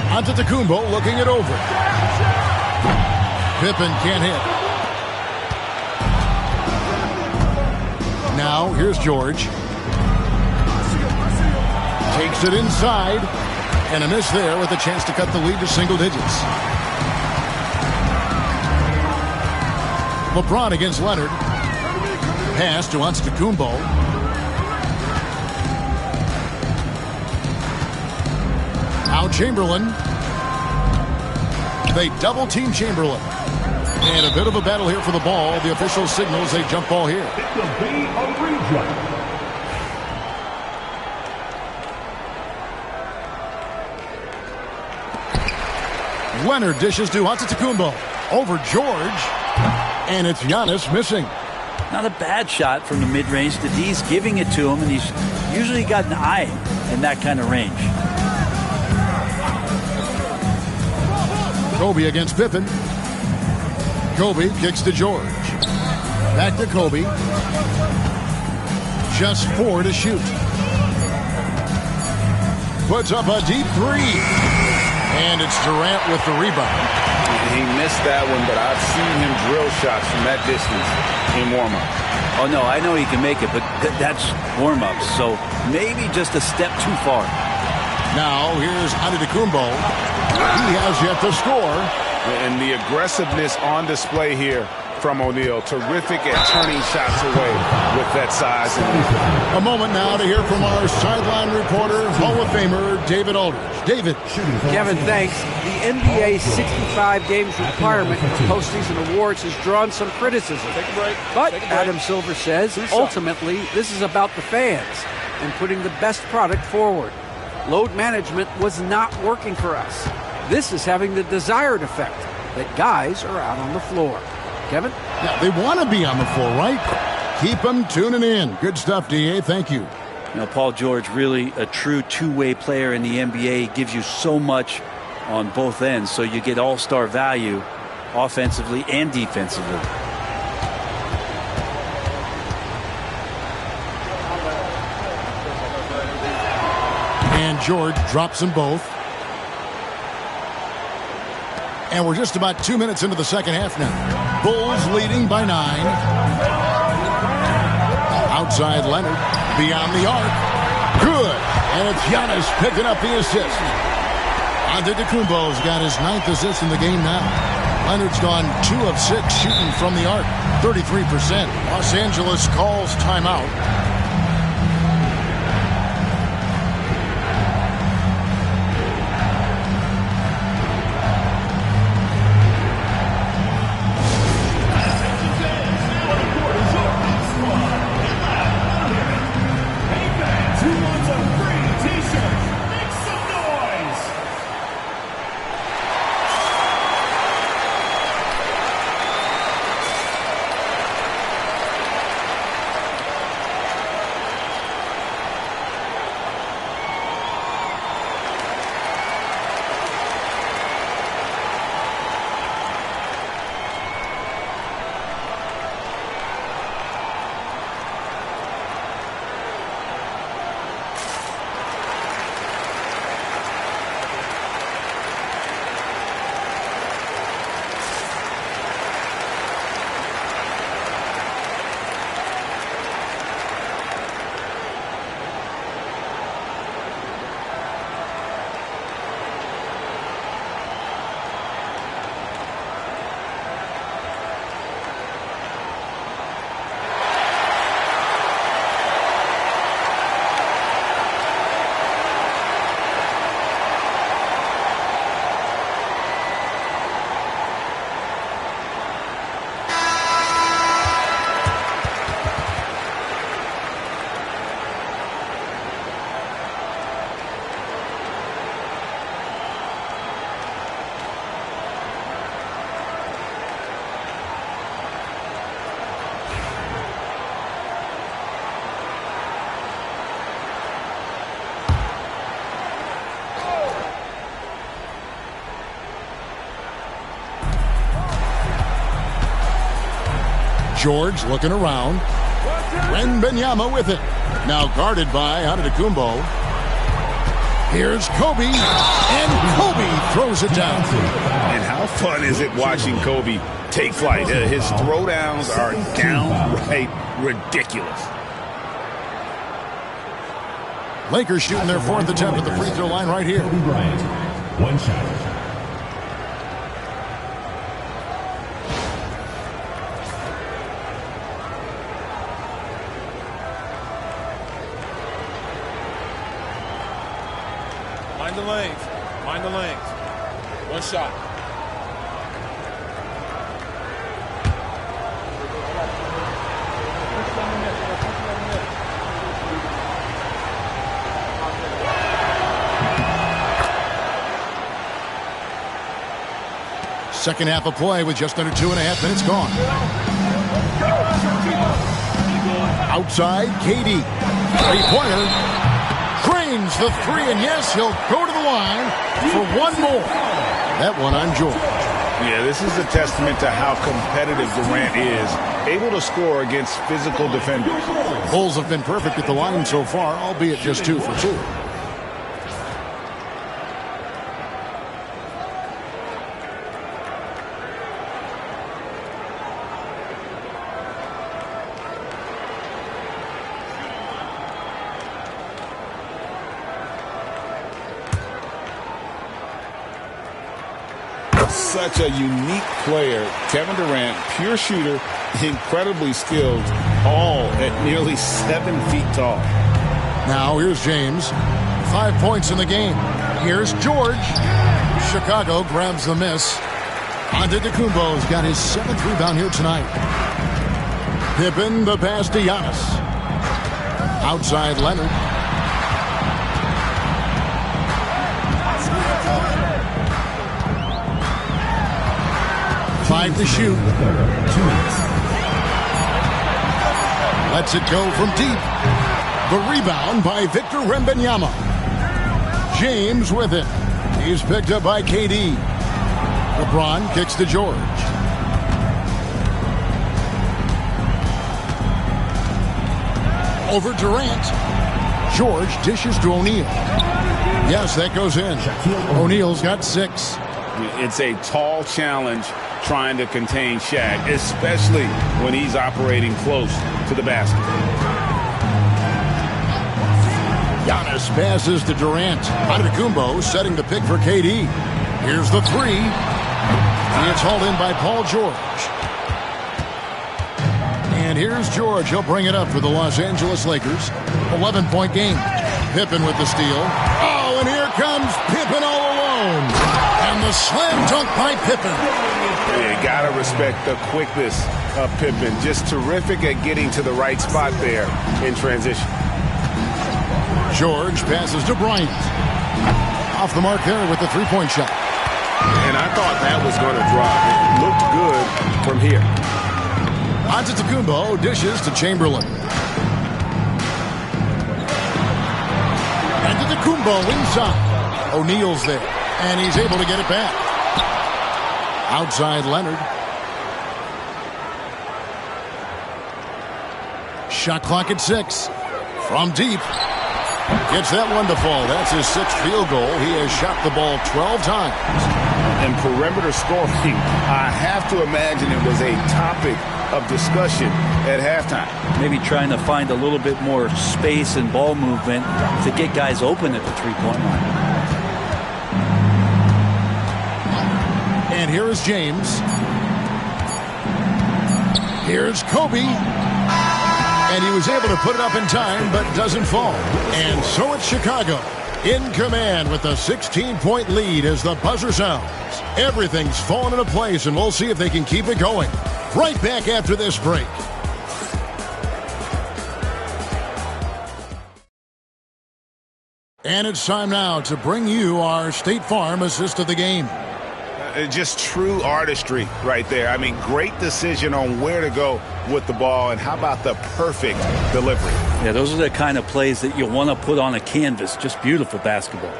Antetokounmpo looking it over. Pippen can't hit. Now, here's George. Takes it inside. And a miss there with a chance to cut the lead to single digits. LeBron against Leonard. Pass to Antetokounmpo. Now Chamberlain. They double-team Chamberlain. And a bit of a battle here for the ball. The official signals a jump ball here. It will be a rejump. Leonard dishes to Antetokounmpo. Over George. And it's Giannis missing. Not a bad shot from the mid-range. The D's giving it to him, and he's usually got an eye in that kind of range. Kobe against Pippen. Kobe kicks to George. Back to Kobe. Just 4 to shoot. Puts up a deep 3. And it's Durant with the rebound. He missed that one, but I've seen him drill shots from that distance in warm-up. Oh, no, I know he can make it, but that's warm-ups. So maybe just a step too far. Now, here's Antetokounmpo. He has yet to score. And the aggressiveness on display here from O'Neal. Terrific at turning shots away with that size. A moment now to hear from our sideline reporter, Hall of Famer David Aldridge. David. Kevin, thanks. The NBA 65 games requirement for postseason awards has drawn some criticism. But Adam Silver says, ultimately, this is about the fans and putting the best product forward. Load management was not working for us. This is having the desired effect that guys are out on the floor. Kevin? Yeah, they want to be on the floor, right? Keep them tuning in. Good stuff, D.A. Thank you. You know, Paul George, really a true two-way player in the NBA. He gives you so much on both ends, so you get all-star value offensively and defensively. And George drops them both. And we're just about 2 minutes into the second half now. Bulls leading by 9. Outside Leonard. Beyond the arc. Good. And it's Giannis picking up the assist. Antetokounmpo's got his 9th assist in the game now. Leonard's gone 2 of 6 shooting from the arc. 33%. Los Angeles calls timeout. George looking around. Wembanyama with it. Now guarded by Antetokounmpo. Here's Kobe, and Kobe throws it down. And how fun is it watching Kobe take flight? His throwdowns are downright ridiculous. Lakers shooting their 4th attempt at the free throw line right here. Kobe Bryant, 1 shot. Mind the lanes. Mind the lanes. 1 shot. Second half of play with just under 2.5 minutes gone. Outside, KD. Three-pointer. Drains the 3, and yes, he'll go to the line for one more. That one on George. Yeah, this is a testament to how competitive Durant is, able to score against physical defenders. Bulls have been perfect at the line so far, albeit just 2 for 2. Such a unique player. Kevin Durant, pure shooter, incredibly skilled, all at nearly 7 feet tall. Now here's James. 5 points in the game. Here's George. Chicago grabs the miss. Antetokounmpo's got his 7th rebound here tonight. Pippen the pass to Giannis. Outside Leonard. Five to shoot. Lets it go from deep. The rebound by Victor Wembanyama. James with it. He's picked up by KD. LeBron kicks to George. Over Durant. George dishes to O'Neal. Yes, that goes in. O'Neal's got 6. It's a tall challenge trying to contain Shaq, especially when he's operating close to the basket. Giannis passes to Durant. Antetokounmpo setting the pick for KD. Here's the 3. And it's hauled in by Paul George. And here's George. He'll bring it up for the Los Angeles Lakers. 11-point game. Pippen with the steal. Oh, and here comes Pippen all alone. And the slam dunk by Pippen. You gotta respect the quickness of Pippen. Just terrific at getting to the right spot there in transition. George passes to Bryant. Off the mark there with the 3-point shot. And I thought that was going to drop. It looked good from here. Antetokounmpo dishes to Chamberlain. Antetokounmpo inside. O'Neal's there. And he's able to get it back. Outside Leonard. Shot clock at 6. From deep. Gets that one to fall. That's his 6th field goal. He has shot the ball 12 times. And perimeter scoring, I have to imagine it was a topic of discussion at halftime. Maybe trying to find a little bit more space and ball movement to get guys open at the 3-point line. And here is James. Here's Kobe. And he was able to put it up in time, but doesn't fall. And so it's Chicago in command with a 16-point lead as the buzzer sounds. Everything's fallen into place, and we'll see if they can keep it going. Right back after this break. And it's time now to bring you our State Farm assist of the game. Just true artistry right there. I mean, great decision on where to go with the ball, and how about the perfect delivery? Yeah, those are the kind of plays that you want to put on a canvas. Just beautiful basketball.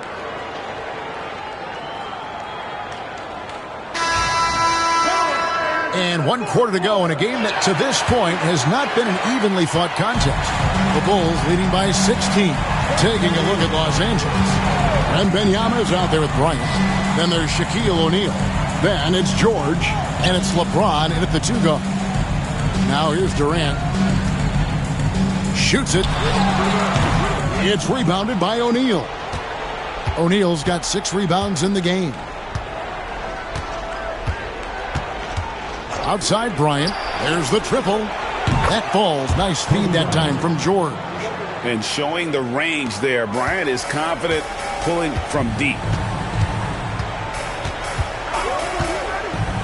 And 1 quarter to go in a game that to this point has not been an evenly fought contest. The Bulls leading by 16. Taking a look at Los Angeles. And Wembanyama is out there with Bryant. Then there's Shaquille O'Neal. Then it's George. And it's LeBron in at the 2 guard. Now here's Durant. Shoots it. It's rebounded by O'Neal. O'Neal's got 6 rebounds in the game. Outside Bryant. There's the triple. That falls. Nice feed that time from George. And showing the range there. Bryant is confident pulling from deep.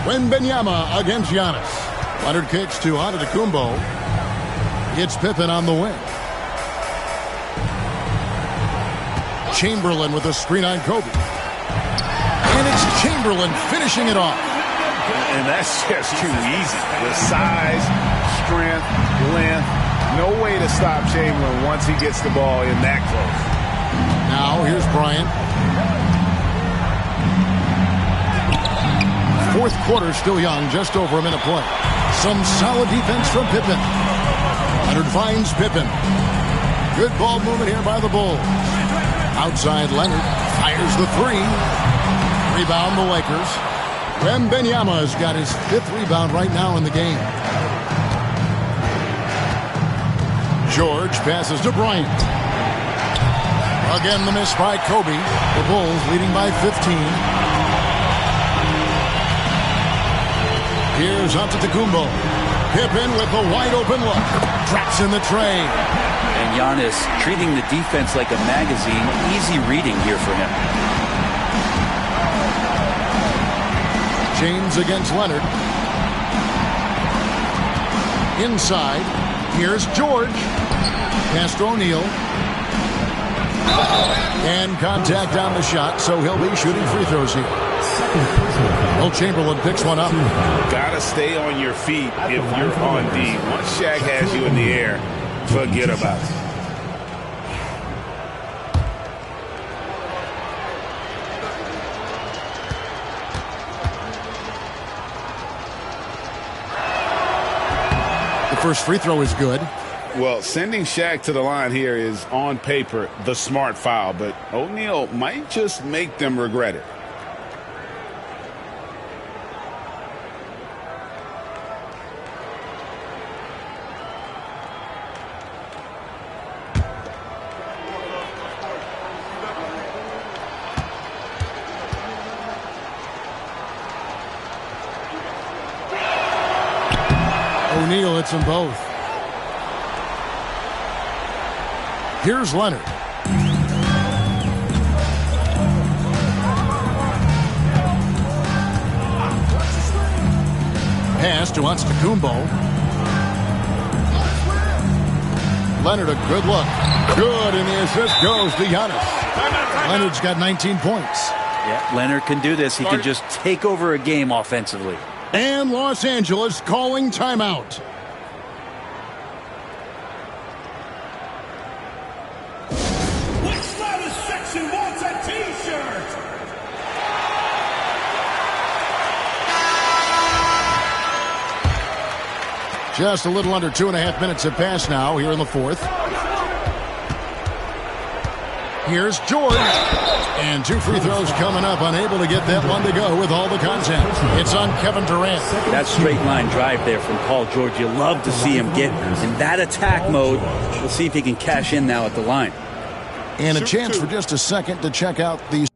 Wembanyama against Giannis. Leonard kicks to Antetokounmpo. It's Pippen on the wing. Chamberlain with a screen on Kobe. And it's Chamberlain finishing it off. And that's just too easy. The size, strength, length. No way to stop Chamberlain once he gets the ball in that close. Now here's Bryant. Fourth quarter still young, just over a minute play. Some solid defense from Pippen. Leonard finds Pippen. Good ball movement here by the Bulls. Outside Leonard fires the 3. Rebound the Lakers. Wembanyama's got his 5th rebound right now in the game. George passes to Bryant. Again the miss by Kobe. The Bulls leading by 15. Here's Antetokounmpo. Pippen with a wide open look. Drops in the tray. And Giannis treating the defense like a magazine. Easy reading here for him. James against Leonard. Inside. Here's George. Past O'Neal. And contact on the shot, so he'll be shooting free throws here. Will Chamberlain picks one up. Gotta stay on your feet if you're on D. Once Shaq has you in the air, forget about it. The first free throw is good. Well, sending Shaq to the line here is, on paper, the smart foul, but O'Neal might just make them regret it. O'Neal hits them both. Here's Leonard. Pass to Antetokounmpo. Leonard a good look. Good, and the assist goes to Giannis. Leonard's got 19 points. Yeah, Leonard can do this. He can just take over a game offensively. And Los Angeles calling timeout. Just a little under 2.5 minutes have passed now here in the fourth. Here's George. And 2 free throws coming up. Unable to get that one to go with all the contact. It's on Kevin Durant. That straight line drive there from Paul George. You love to see him get in that attack mode. We'll see if he can cash in now at the line. And a chance for just a second to check out these.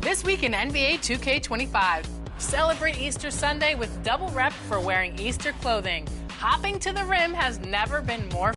This week in NBA 2K25. Celebrate Easter Sunday with double rep for wearing Easter clothing. Hopping to the rim has never been more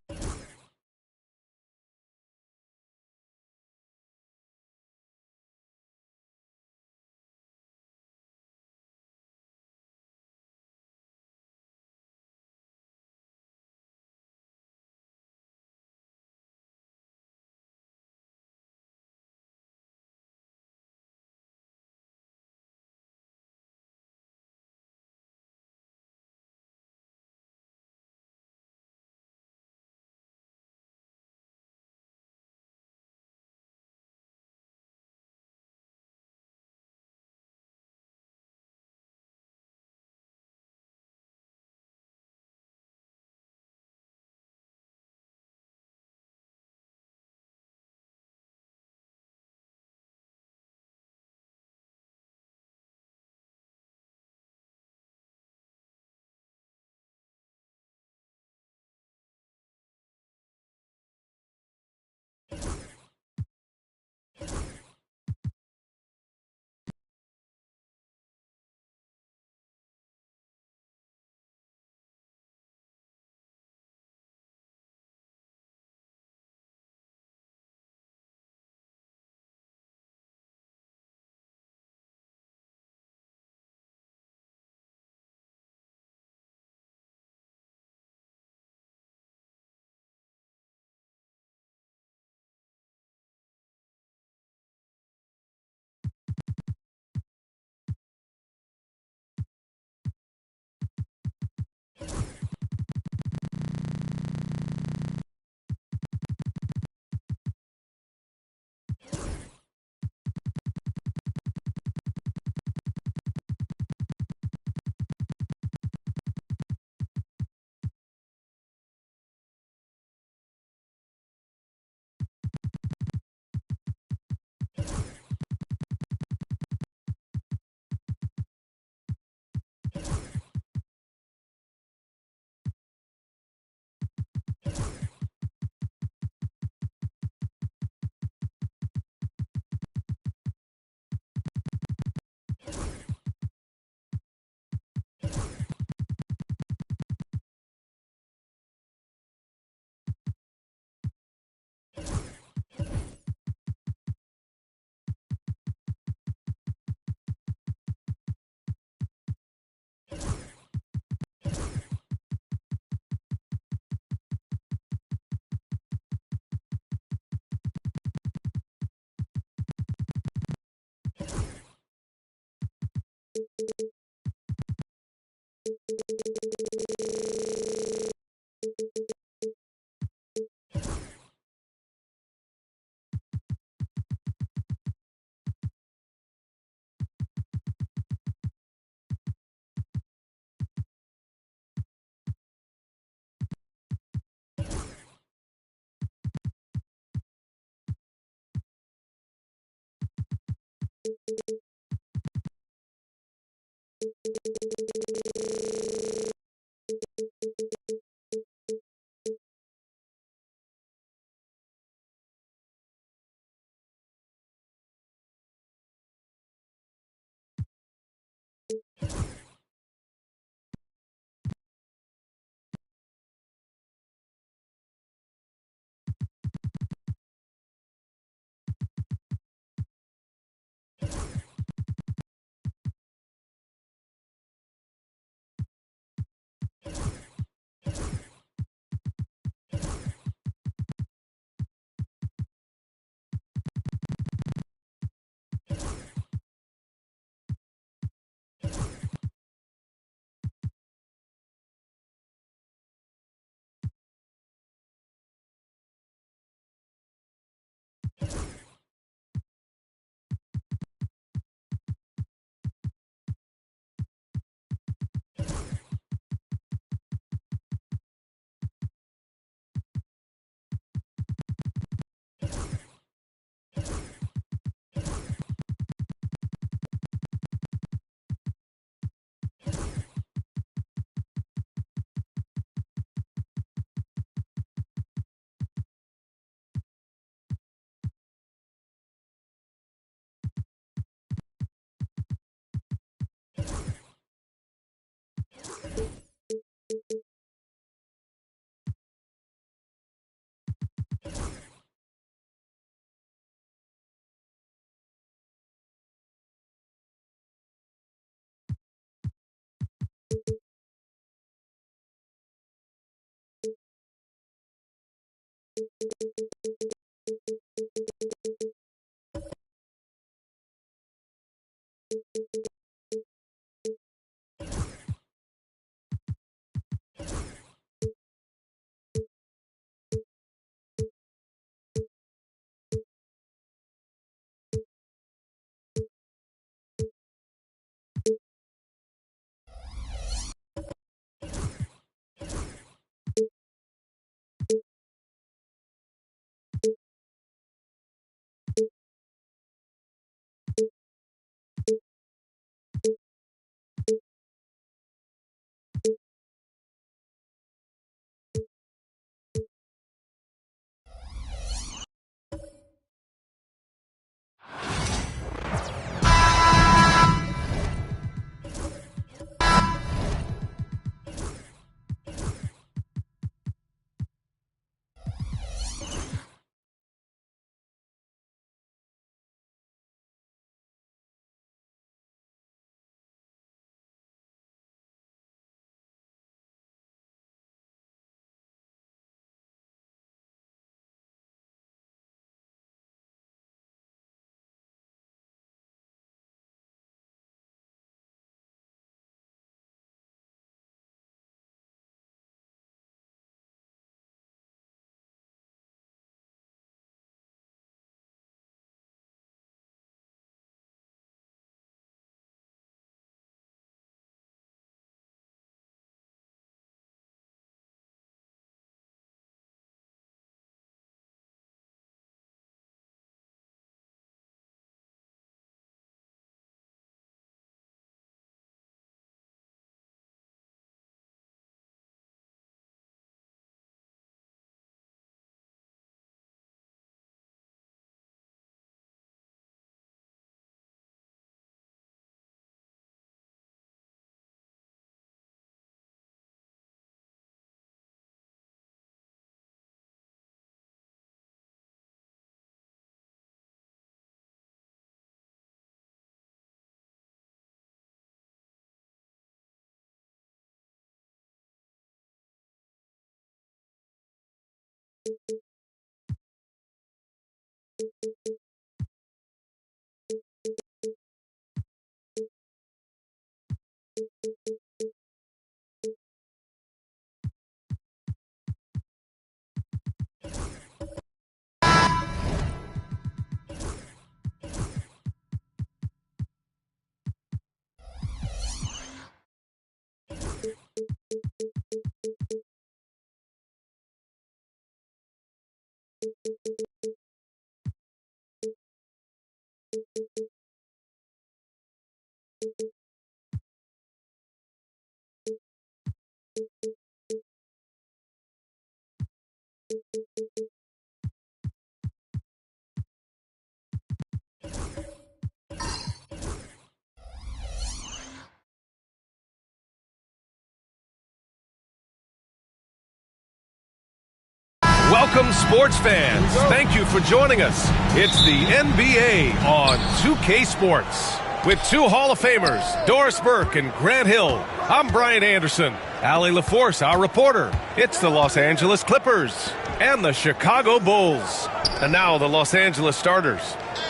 Welcome, sports fans. Thank you for joining us. It's the NBA on 2K Sports. With two Hall of Famers, Doris Burke and Grant Hill, I'm Brian Anderson. Allie LaForce, our reporter. It's the Los Angeles Clippers and the Chicago Bulls. And now the Los Angeles starters.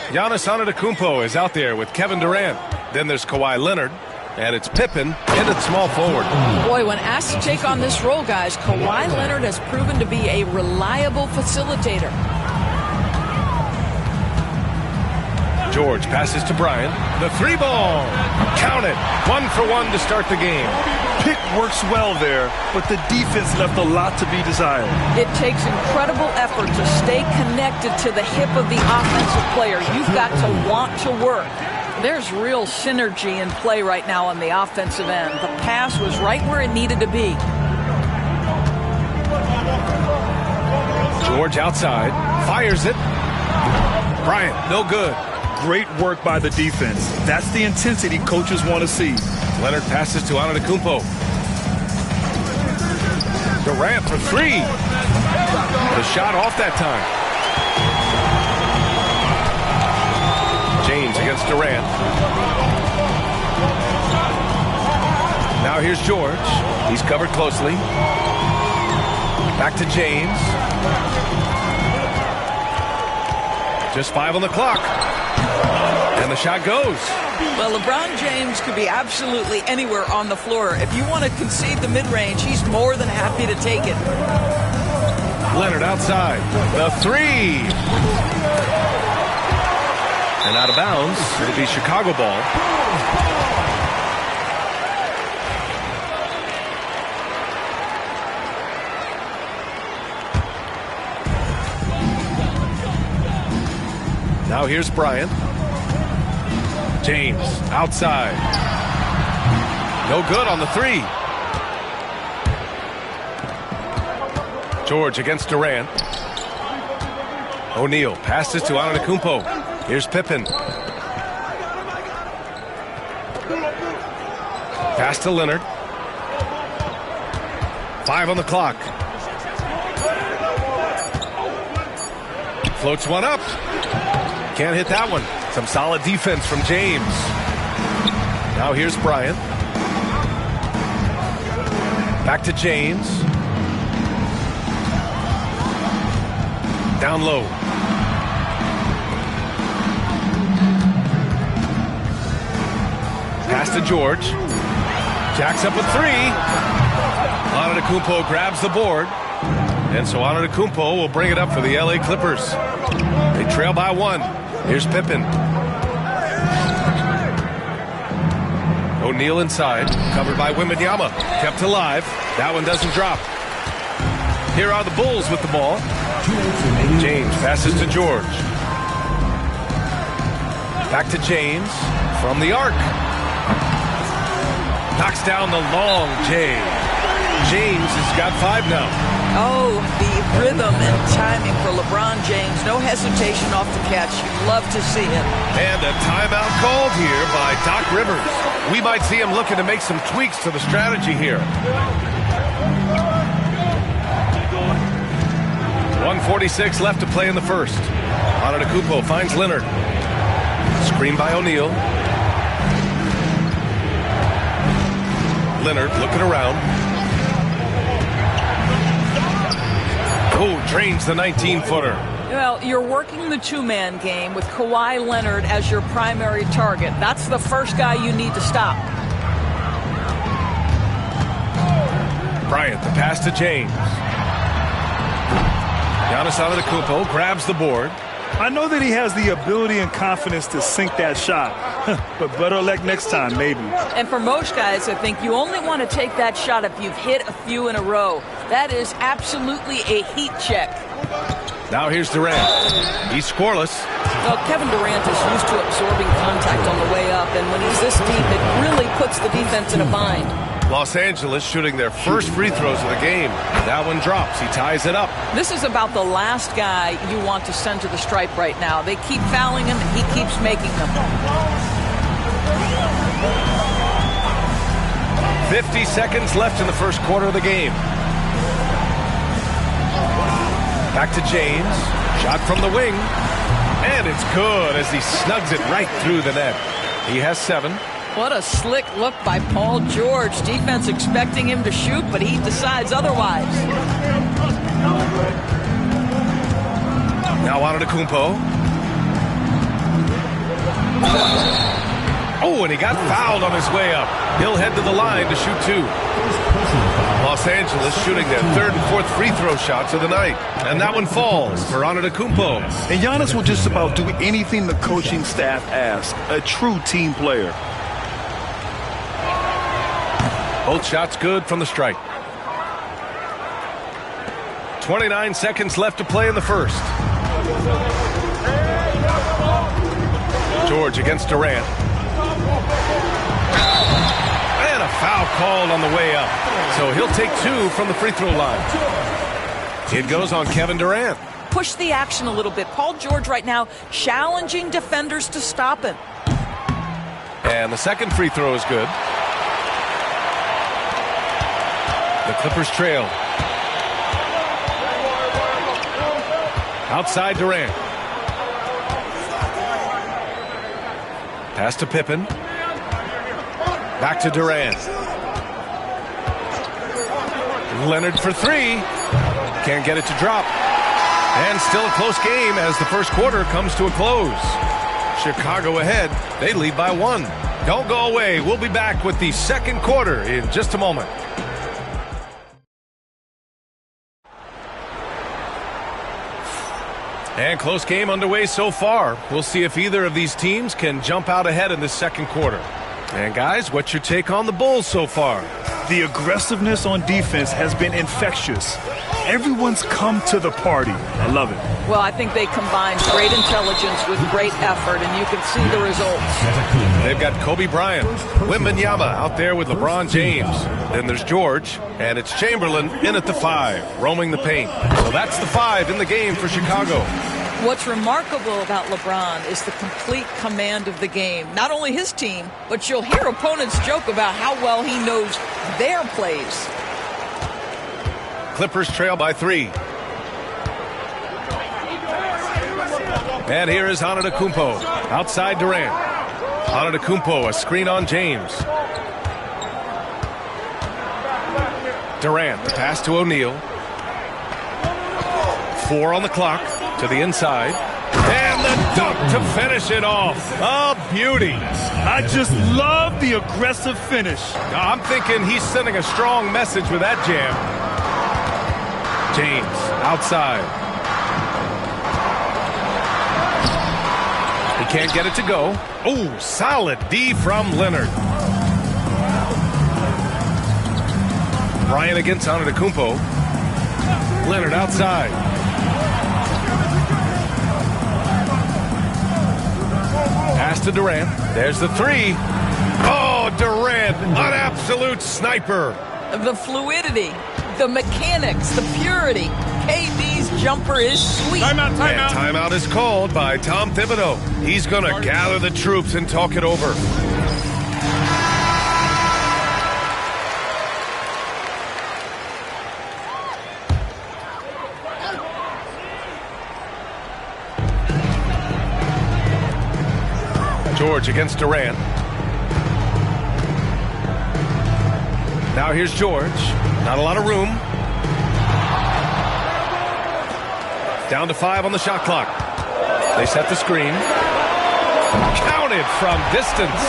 Giannis Antetokounmpo is out there with Kevin Durant. Then there's Kawhi Leonard. And it's Pippen in at small forward. Boy, when asked to take on this role, guys, Kawhi Leonard has proven to be a reliable facilitator. George passes to Bryant. The three ball. Count it. 1 for 1 to start the game. Pick works well there, but the defense left a lot to be desired. It takes incredible effort to stay connected to the hip of the offensive player. You've got to want to work. There's real synergy in play right now on the offensive end. The pass was right where it needed to be. George outside, fires it. Bryant, no good. Great work by the defense. That's the intensity coaches want to see. Leonard passes to Antetokounmpo. Durant for three. The shot off that time. James against Durant. Now here's George. He's covered closely. Back to James. Just 5 on the clock. And the shot goes. Well, LeBron James could be absolutely anywhere on the floor. If you want to concede the mid-range, he's more than happy to take it. Leonard outside. The 3. And out of bounds. It'll be Chicago ball. Now here's Bryant. James outside. No good on the 3. George against Durant. O'Neal passes to Antetokounmpo. Here's Pippen. Pass to Leonard. 5 on the clock. Floats one up. Can't hit that one. Some solid defense from James. Now here's Bryant. Back to James. Down low. Pass to George. Jacks up a 3. Antetokounmpo grabs the board. And so Antetokounmpo will bring it up for the LA Clippers. They trail by 1. Here's Pippen. O'Neal inside. Covered by Wembanyama. Kept alive. That one doesn't drop. Here are the Bulls with the ball. James passes to George. Back to James. From the arc. Knocks down the long J. James has got 5 now. Oh, the rhythm and timing for LeBron James. No hesitation off the catch. You love to see it. And a timeout called here by Doc Rivers. We might see him looking to make some tweaks to the strategy here. 1:46 left to play in the first. Antetokounmpo finds Leonard. Screen by O'Neal. Leonard looking around. Oh, drains the 19-footer. Well, you're working the two-man game with Kawhi Leonard as your primary target. That's the first guy you need to stop. Bryant, the pass to James. Giannis Antetokounmpo grabs the board. I know that he has the ability and confidence to sink that shot, but better luck next time, maybe. And for most guys, I think you only want to take that shot if you've hit a few in a row. That is absolutely a heat check. Now here's Durant. He's scoreless. Well, Kevin Durant is used to absorbing contact on the way up, and when he's this deep, it really puts the defense in a bind. Los Angeles shooting their first free throws of the game. That one drops. He ties it up. This is about the last guy you want to send to the stripe right now. They keep fouling him, and he keeps making them. 50 seconds left in the first quarter of the game. Back to James. Shot from the wing. And it's good as he snugs it right through the net. He has 7. What a slick look by Paul George. Defense expecting him to shoot, but he decides otherwise. Now Antetokounmpo. Oh, and he got fouled on his way up. He'll head to the line to shoot 2. Los Angeles shooting their 3rd and 4th free throw shots of the night. And that one falls for Antetokounmpo. And Giannis will just about do anything the coaching staff asks. A true team player. Both shots good from the stripe. 29 seconds left to play in the first. George against Durant. And a foul called on the way up. So he'll take 2 from the free throw line. It goes on Kevin Durant. Push the action a little bit. Paul George right now challenging defenders to stop him. And the second free throw is good. The Clippers trail. Outside Durant. Pass to Pippen. Back to Durant. Leonard for 3. Can't get it to drop. And still a close game as the first quarter comes to a close. Chicago ahead. They lead by 1. Don't go away. We'll be back with the second quarter in just a moment. And close game underway so far. We'll see if either of these teams can jump out ahead in the second quarter. And guys, what's your take on the Bulls so far? The aggressiveness on defense has been infectious. Everyone's come to the party. I love it. Well, I think they combine great intelligence with great effort, and you can see the results. They've got Kobe Bryant, Wembanyama out there with LeBron James. Then there's George, and it's Chamberlain in at the 5, roaming the paint. So that's the 5 in the game for Chicago. What's remarkable about LeBron is the complete command of the game. Not only his team, but you'll hear opponents joke about how well he knows their plays. Clippers trail by 3. And here is Antetokounmpo. Outside Durant. Antetokounmpo, a screen on James. Durant, the pass to O'Neal. 4 on the clock. To the inside. And the dunk to finish it off. A beauty. I just love the aggressive finish. I'm thinking he's sending a strong message with that jam. James, outside. He can't get it to go. Oh, solid D from Leonard. Bryant against Antetokounmpo. Leonard outside. Pass to Durant. There's the 3. Oh, Durant, an absolute sniper. The fluidity, the mechanics, the purity. KD's jumper is sweet. Timeout is called by Tom Thibodeau. He's going to gather the troops and talk it over. George against Durant. Now here's George. Not a lot of room. Down to 5 on the shot clock. They set the screen. Counted from distance.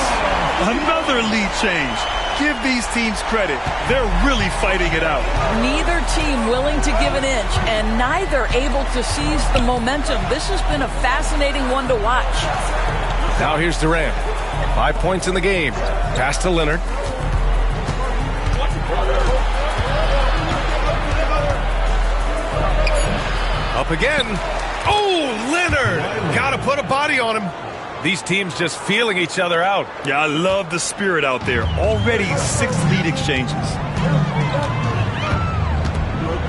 Another lead change. Give these teams credit. They're really fighting it out. Neither team willing to give an inch, and neither able to seize the momentum. This has been a fascinating one to watch. Now here's Durant. 5 points in the game. Pass to Leonard. Up again. Oh, Leonard! Got to put a body on him. These teams just feeling each other out. Yeah, I love the spirit out there. Already 6 lead exchanges.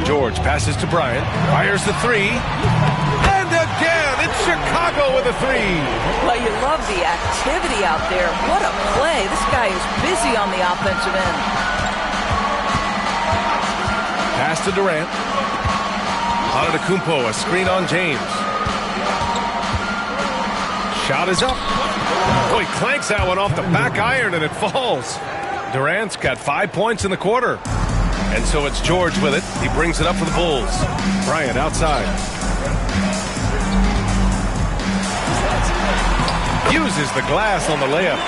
George passes to Bryant. Fires the 3. And again, it's Chicago with a 3. Well, you love the activity out there. What a play. This guy is busy on the offensive end. Pass to Durant. Antetokounmpo, a screen on James. Shot is up. Oh, he clanks that one off the back iron and it falls. Durant's got 5 points in the quarter. And so it's George with it. He brings it up for the Bulls. Bryant outside. Uses the glass on the layup.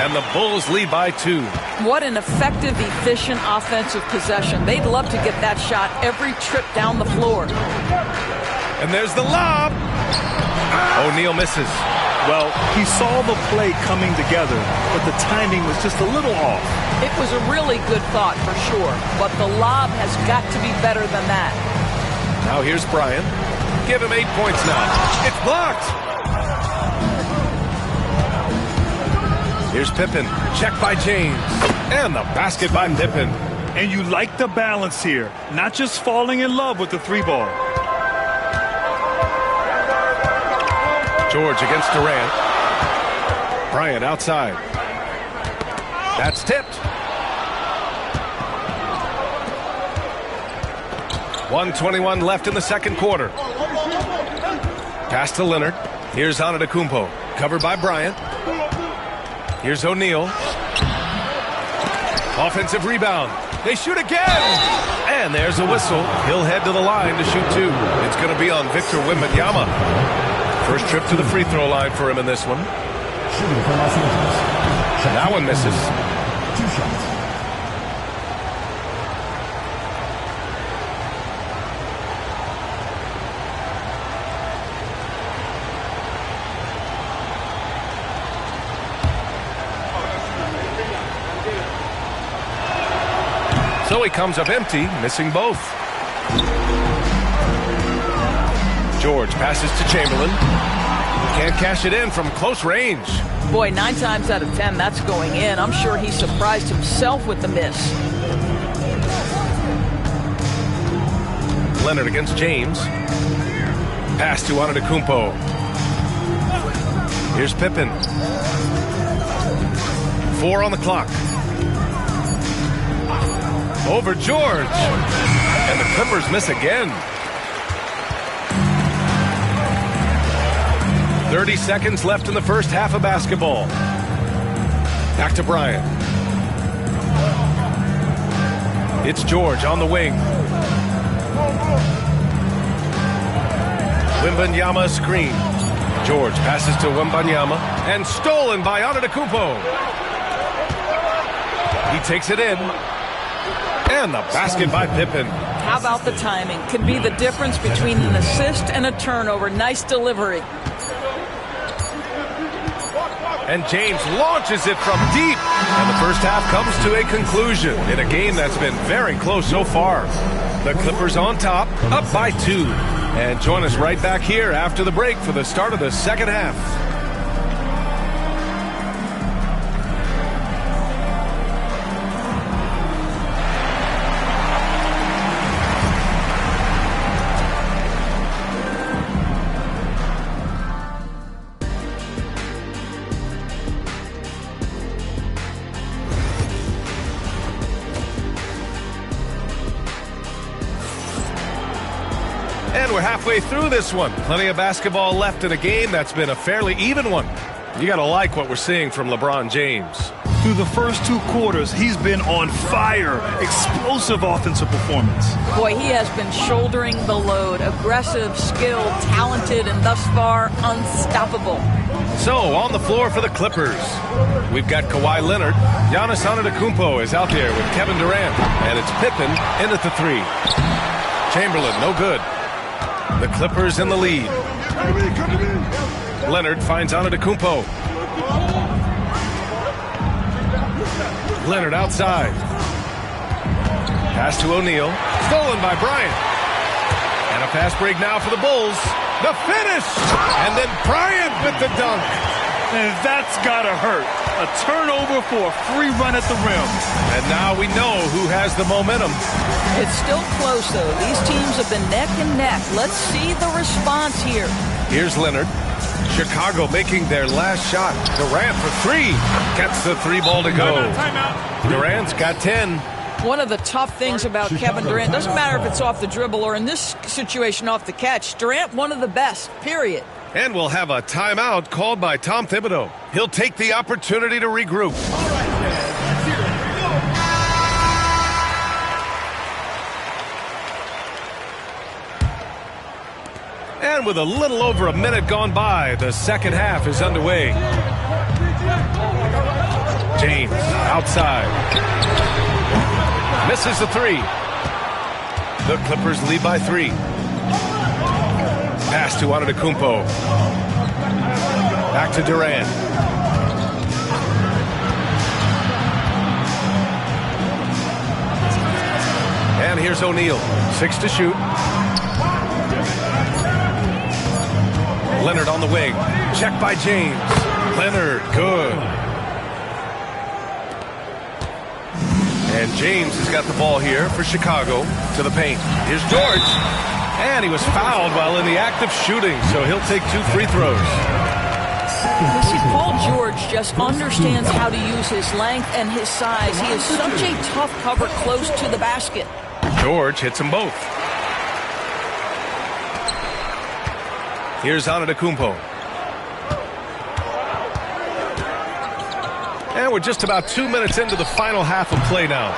And the Bulls lead by 2. What an effective, efficient offensive possession. They'd love to get that shot every trip down the floor. And there's the lob. O'Neal misses. Well, he saw the play coming together, but the timing was just a little off. It was a really good thought for sure, but the lob has got to be better than that. Now here's Bryant. Give him 8 points now. It's blocked. Here's Pippen. Check by James. And the basket by Pippen. And you like the balance here. Not just falling in love with the 3-ball. George against Durant. Bryant outside. That's tipped. 1:21 left in the second quarter. Pass to Leonard. Here's Antetokounmpo. Covered by Bryant. Here's O'Neal. Offensive rebound. They shoot again. And there's a whistle. He'll head to the line to shoot 2. It's going to be on Victor Wembanyama. First trip to the free throw line for him in this one. Shooting for Los Angeles. That one misses. 2 shots. So he comes up empty, missing both. George passes to Chamberlain. Can't cash it in from close range. Boy, 9 times out of 10, that's going in. I'm sure he surprised himself with the miss. Leonard against James. Pass to Antetokounmpo. Here's Pippen. 4 on the clock. Over George. And the Clippers miss again. 30 seconds left in the first half of basketball. Back to Bryant. It's George on the wing. Wembanyama screen. George passes to Wembanyama and stolen by Antetokounmpo. He takes it in. And the basket by Pippen. How about the timing? Could be the difference between an assist and a turnover. Nice delivery. And James launches it from deep. And the first half comes to a conclusion in a game that's been very close so far. The Clippers on top, up by 2. And join us right back here after the break for the start of the second half. And we're halfway through this one. Plenty of basketball left in a game that's been a fairly even one. You got to like what we're seeing from LeBron James. Through the first 2 quarters, he's been on fire. Explosive offensive performance. Boy, he has been shouldering the load. Aggressive, skilled, talented, and thus far, unstoppable. So, on the floor for the Clippers, we've got Kawhi Leonard. Giannis Antetokounmpo is out there with Kevin Durant. And it's Pippen in at the 3. Chamberlain, no good. The Clippers in the lead. Leonard finds Antetokounmpo. Leonard outside. Pass to O'Neal. Stolen by Bryant. And a fast break now for the Bulls. The finish! And then Bryant with the dunk. And that's gotta hurt. A turnover for a free run at the rim. And now we know who has the momentum. It's still close, though. These teams have been neck and neck. Let's see the response here. Here's Leonard. Chicago making their last shot. Durant for 3. Gets the 3 ball to go. Durant's got 10. One of the tough things about Kevin Durant, doesn't matter if it's off the dribble or in this situation off the catch, Durant one of the best, period. And we'll have a timeout called by Tom Thibodeau. He'll take the opportunity to regroup. And with a little over a minute gone by, the second half is underway. James outside. Misses the 3. The Clippers lead by 3. Pass to Antetokounmpo. Back to Durant. And here's O'Neal. 6 to shoot. Leonard on the wing. Check by James. Leonard, good. And James has got the ball here for Chicago to the paint. Here's George. And he was fouled while in the act of shooting, so he'll take 2 free throws. You see, Paul George just understands how to use his length and his size. He is such a tough cover close to the basket. George hits them both. Here's Antetokounmpo. And we're just about 2 minutes into the final half of play now.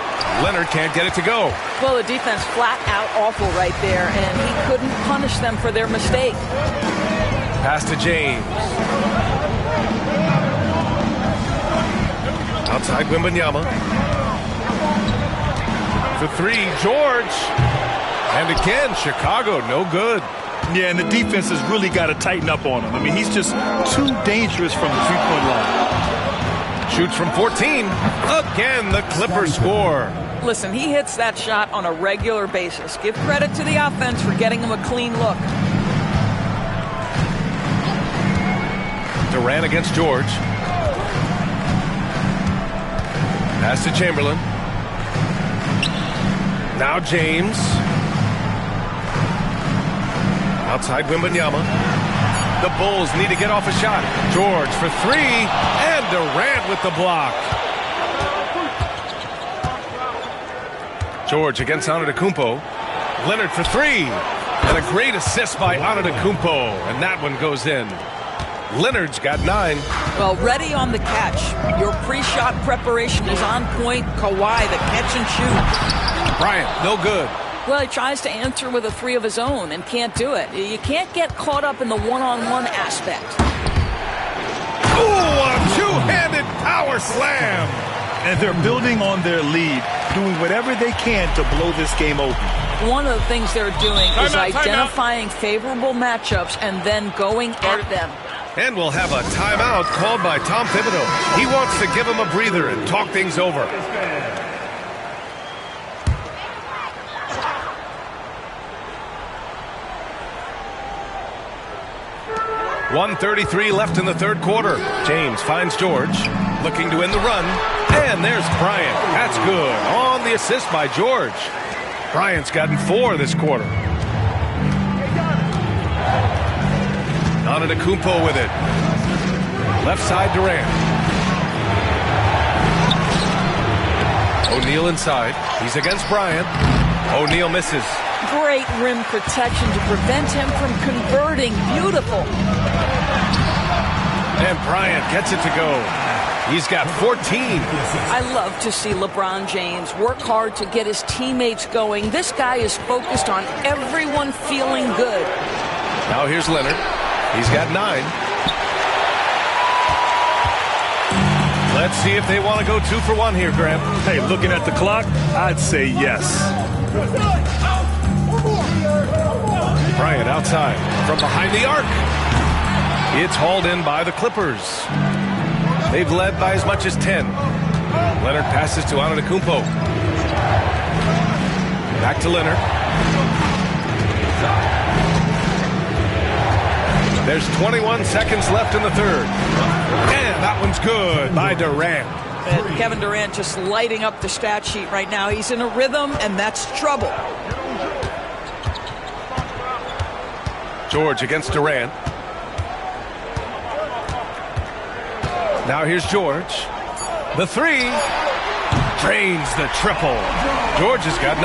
Leonard can't get it to go. Well, the defense flat out awful right there, and he couldn't punish them for their mistake. Pass to James. Outside Wembanyama. For three, George. And again, Chicago, no good. Yeah, and the defense has really got to tighten up on him. I mean, he's just too dangerous from the three-point line. Shoots from 14. Again, the Clippers score. Listen, he hits that shot on a regular basis. Give credit to the offense for getting him a clean look. Durant against George. Pass to Chamberlain. Now James. Outside Wembanyama. The Bulls need to get off a shot. George for three. And Durant with the block. George against Antetokounmpo. Leonard for three. And a great assist by Antetokounmpo. And that one goes in. Leonard's got 9. Well, ready on the catch. Your pre-shot preparation is on point. Kawhi, the catch and shoot. Bryant, no good. Well, he tries to answer with a 3 of his own and can't do it. You can't get caught up in the one-on-one aspect. Ooh, a two-handed power slam. And they're building on their lead, doing whatever they can to blow this game open. One of the things they're doing is identifying favorable matchups and then going at them. And we'll have a timeout called by Tom Thibodeau. He wants to give him a breather and talk things over. .133 left in the third quarter. James finds George, looking to end the run. And there's Bryant. That's good. On the assist by George. Bryant's gotten 4 this quarter. Antetokounmpo with it. Left side Durant. O'Neal inside. He's against Bryant. O'Neal misses. Great rim protection to prevent him from converting. Beautiful. And Bryant gets it to go. He's got 14. I love to see LeBron James work hard to get his teammates going. This guy is focused on everyone feeling good. Now here's Leonard. He's got 9. Let's see if they want to go 2 for 1 here, Graham. Hey, looking at the clock, I'd say yes. Bryant outside from behind the arc. It's hauled in by the Clippers. They've led by as much as 10. Leonard passes to Antetokounmpo. Back to Leonard. There's 21 seconds left in the third. And that one's good by Durant. And Kevin Durant just lighting up the stat sheet right now. He's in a rhythm, and that's trouble. George against Durant. Now here's George. The 3. Drains the triple. George has got 9.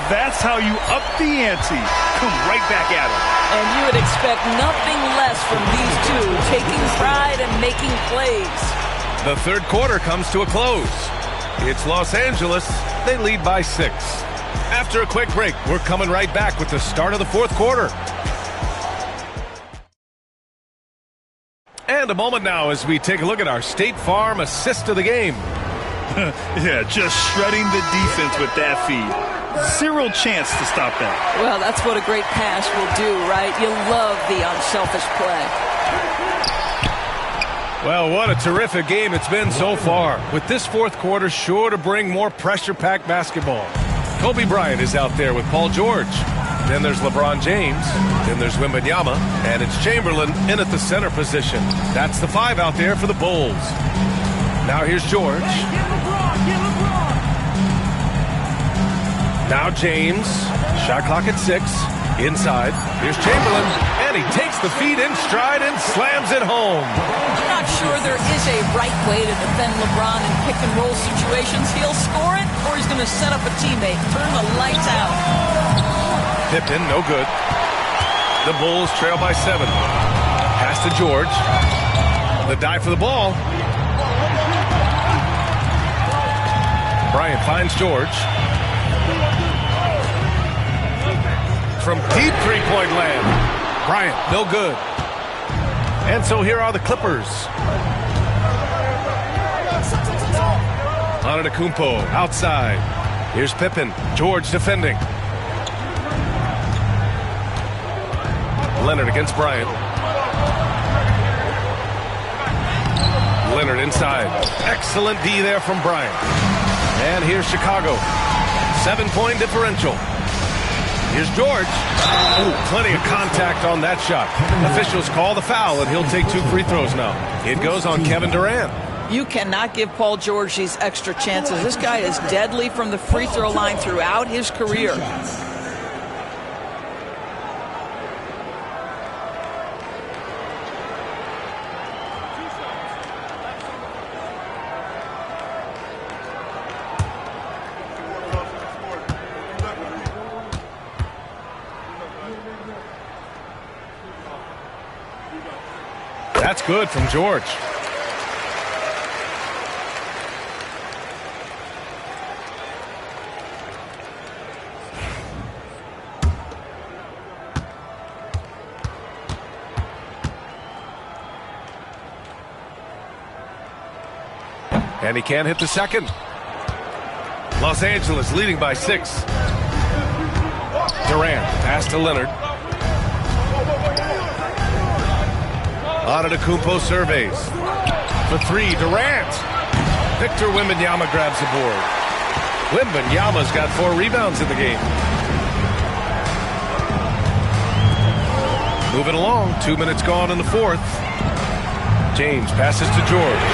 That's how you up the ante. Come right back at him. And you would expect nothing less from these two, taking pride and making plays. The third quarter comes to a close. It's Los Angeles. They lead by 6. After a quick break, we're coming right back with the start of the fourth quarter. And a moment now as we take a look at our State Farm assist of the game. Yeah, just shredding the defense with that feed. 0 chance to stop that. Well, that's what a great pass will do, right? You love the unselfish play. Well, what a terrific game it's been so far. With this fourth quarter sure to bring more pressure-packed basketball. Kobe Bryant is out there with Paul George. Then there's LeBron James. Then there's Wembanyama. And it's Chamberlain in at the center position. That's the 5 out there for the Bulls. Now here's George. Now James. Shot clock at 6. Inside. Here's Chamberlain. And he takes the feed in stride and slams it home. I'm not sure there is a right way to defend LeBron in pick-and-roll situations. He'll score it, or he's going to set up a teammate. Turn the lights out. Pippen, no good. The Bulls trail by 7. Pass to George. The dive for the ball. Bryant finds George. From deep three-point land. Bryant, no good. And so here are the Clippers. Antetokounmpo outside. Here's Pippen. George defending. Leonard against Bryant. Leonard inside. Excellent D there from Bryant. And here's Chicago. 7-point differential. Here's George. Ooh, plenty of contact on that shot. Officials call the foul, and he'll take 2 free throws now. It goes on Kevin Durant. You cannot give Paul George these extra chances. This guy is deadly from the free throw line throughout his career. That's good from George. And he can't hit the second. Los Angeles leading by 6. Durant pass to Leonard. Antetokounmpo surveys. For 3, Durant. Victor Wembanyama grabs the board. Wembanyama's got 4 rebounds in the game. Moving along, 2 minutes gone in the 4th. James passes to George.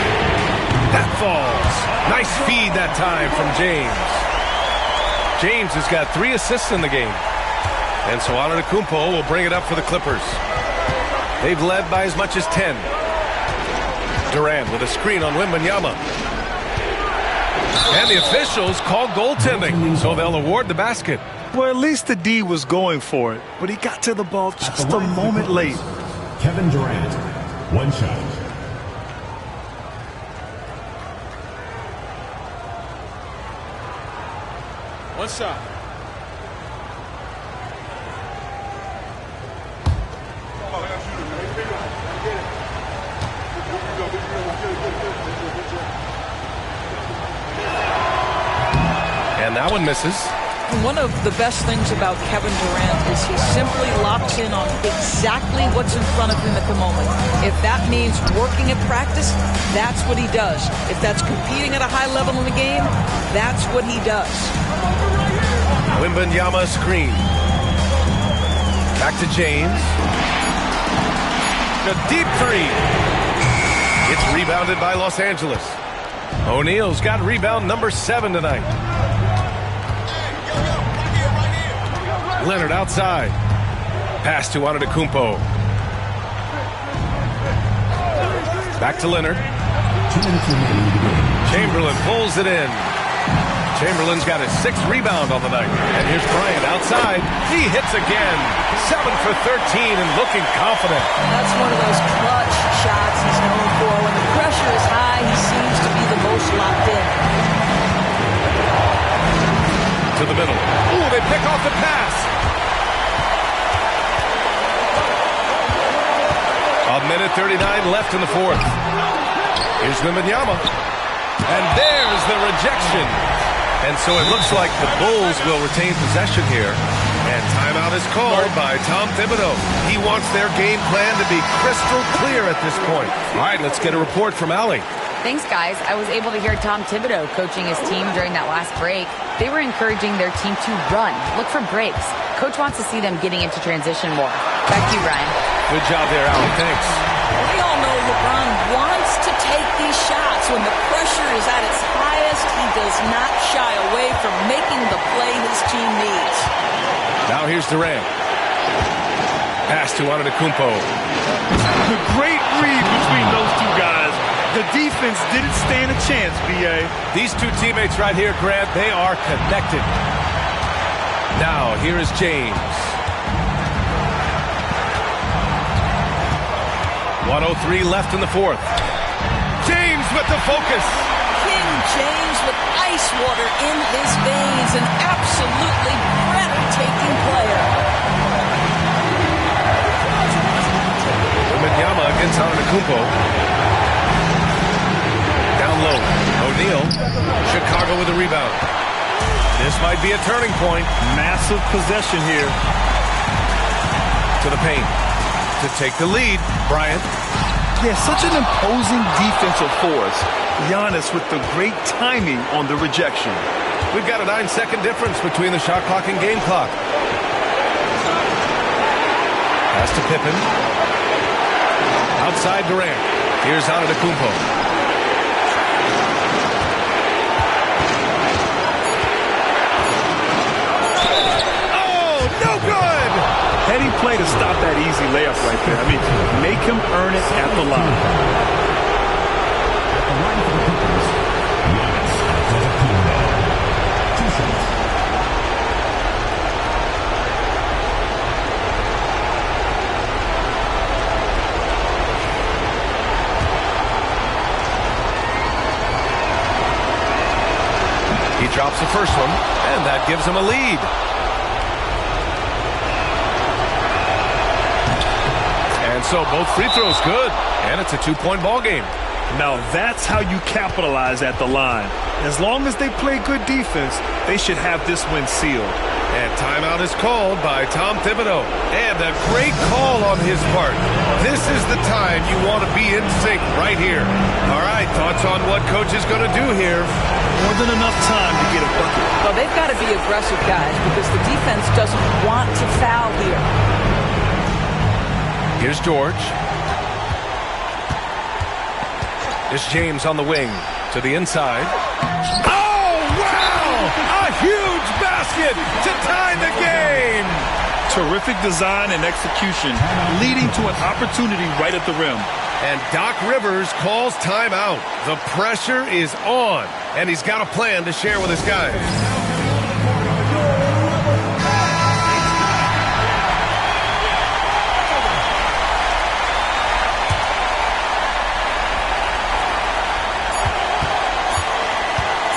That falls. Nice feed that time from James. James has got 3 assists in the game. And so Antetokounmpo will bring it up for the Clippers. They've led by as much as 10. Durant with a screen on Wembanyama. And the officials call goaltending, so they'll award the basket. Well, at least the D was going for it, but he got to the ball just a moment late. Kevin Durant, 1 shot. One shot. And that one misses. One of the best things about Kevin Durant is he simply locks in on exactly what's in front of him at the moment. If that means working at practice, that's what he does. If that's competing at a high level in the game, that's what he does. Wembanyama screen. Back to James. A deep 3. It's rebounded by Los Angeles. O'Neal's got rebound number 7 tonight. Leonard outside. Pass to Antetokounmpo. Back to Leonard. Chamberlain pulls it in. Chamberlain's got his 6th rebound on the night. And here's Bryant outside. He hits again. 7 for 13 and looking confident. That's one of those clutch shots he's known for. When the pressure is high, he seems to be the most locked in. To the middle. Ooh, they pick off the pass. A minute 39 left in the 4th. Here's Wembanyama. And there's the rejection. And so it looks like the Bulls will retain possession here. And timeout is called by Tom Thibodeau. He wants their game plan to be crystal clear at this point. All right, let's get a report from Allie. Thanks, guys. I was able to hear Tom Thibodeau coaching his team during that last break. They were encouraging their team to run, look for breaks. Coach wants to see them getting into transition more. Back to you, Brian. Good job there, Allie. Thanks. We all know LeBron wants to take these shots. When the pressure is at its highest, he does not shy away from making the play his team needs. Now here's Durant. Pass to Antetokounmpo. The great read between those 2 guys. The defense didn't stand a chance, B.A. These 2 teammates right here, Grant, they are connected. Now, here is James. 1:03 left in the 4th. James with the focus. King James with ice water in his veins. An absolutely breathtaking player. Wembanyama against Antetokounmpo. Down low. O'Neal. Chicago with a rebound. This might be a turning point. Massive possession here. To the paint. To take the lead. Bryant. Yeah, such an imposing defensive force. Giannis with the great timing on the rejection. We've got a 9-second difference between the shot clock and game clock. Pass to Pippen. Outside Durant. Here's Antetokounmpo. Oh, no good! Heady play to stop that easy layup right there. I mean, make him earn it at the line. At the line for the Clippers, Giannis Antetokounmpo. 2 shots. He drops the first one, and that gives him a lead. And so both free throws good, and it's a 2-point ball game. Now that's how you capitalize at the line. As long as they play good defense, they should have this win sealed. And timeout is called by Tom Thibodeau. And a great call on his part. This is the time you want to be in sync right here. All right, thoughts on what coach is going to do here? More than enough time to get a bucket. Well, they've got to be aggressive, guys, because the defense doesn't want to foul here. Here's George. Here's James on the wing to the inside. Oh, wow! A huge basket to tie the game! Terrific design and execution, leading to an opportunity right at the rim. And Doc Rivers calls timeout. The pressure is on, and he's got a plan to share with his guys.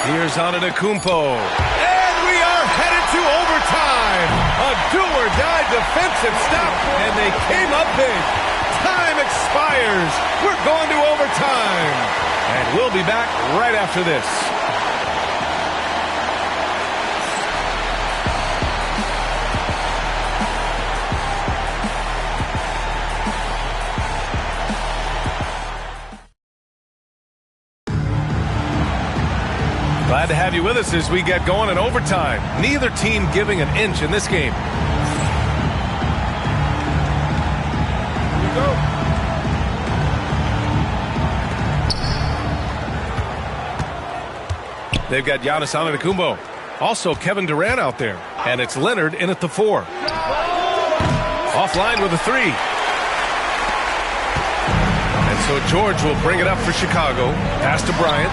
Here's Antetokounmpo. And we are headed to overtime. A do-or-die defensive stop, and they came up big. Time expires. We're going to overtime. And we'll be back right after this. Glad to have you with us as we get going in overtime. Neither team giving an inch in this game. Here we go. They've got Giannis Antetokounmpo. Also Kevin Durant out there. And it's Leonard in at the 4. Offline with a 3. And so George will bring it up for Chicago. Pass to Bryant.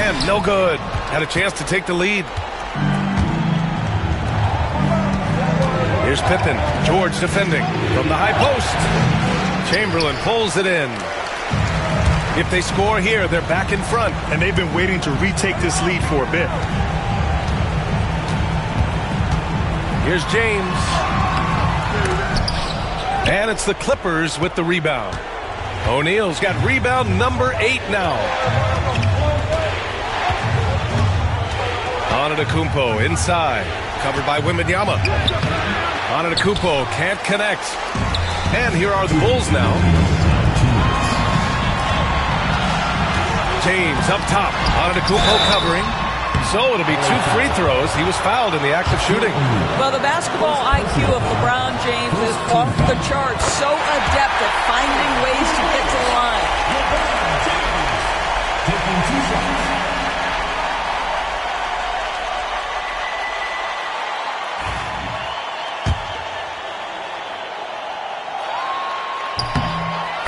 And no good. Had a chance to take the lead. Here's Pippen. George defending from the high post. Chamberlain pulls it in. If they score here, they're back in front. And they've been waiting to retake this lead for a bit. Here's James. And it's the Clippers with the rebound. O'Neal's got rebound number 8 now. Antetokounmpo inside. Covered by Wembanyama. Antetokounmpo can't connect. And here are the Bulls now. James up top. Antetokounmpo covering. So it'll be 2 free throws. He was fouled in the act of shooting. Well, the basketball IQ of LeBron James is off the charts. So adept at finding ways to get to the line. Taking 2 shots.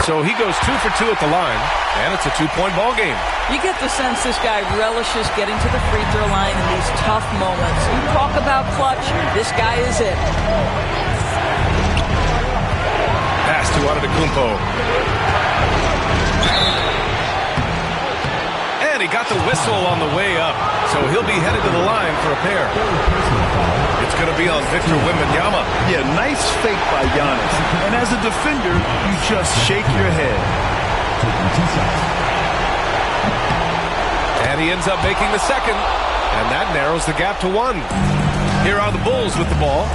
So he goes 2 for 2 at the line, and it's a 2-point ball game. You get the sense this guy relishes getting to the free throw line in these tough moments. You talk about clutch, this guy is it. Pass to Antetokounmpo. And he got the whistle on the way up, so he'll be headed to the line for a pair. It's going to be on Victor Wembanyama. Yeah, nice fake by Giannis. And as a defender, you just shake your head. And he ends up making the second, and that narrows the gap to 1. Here are the Bulls with the ball.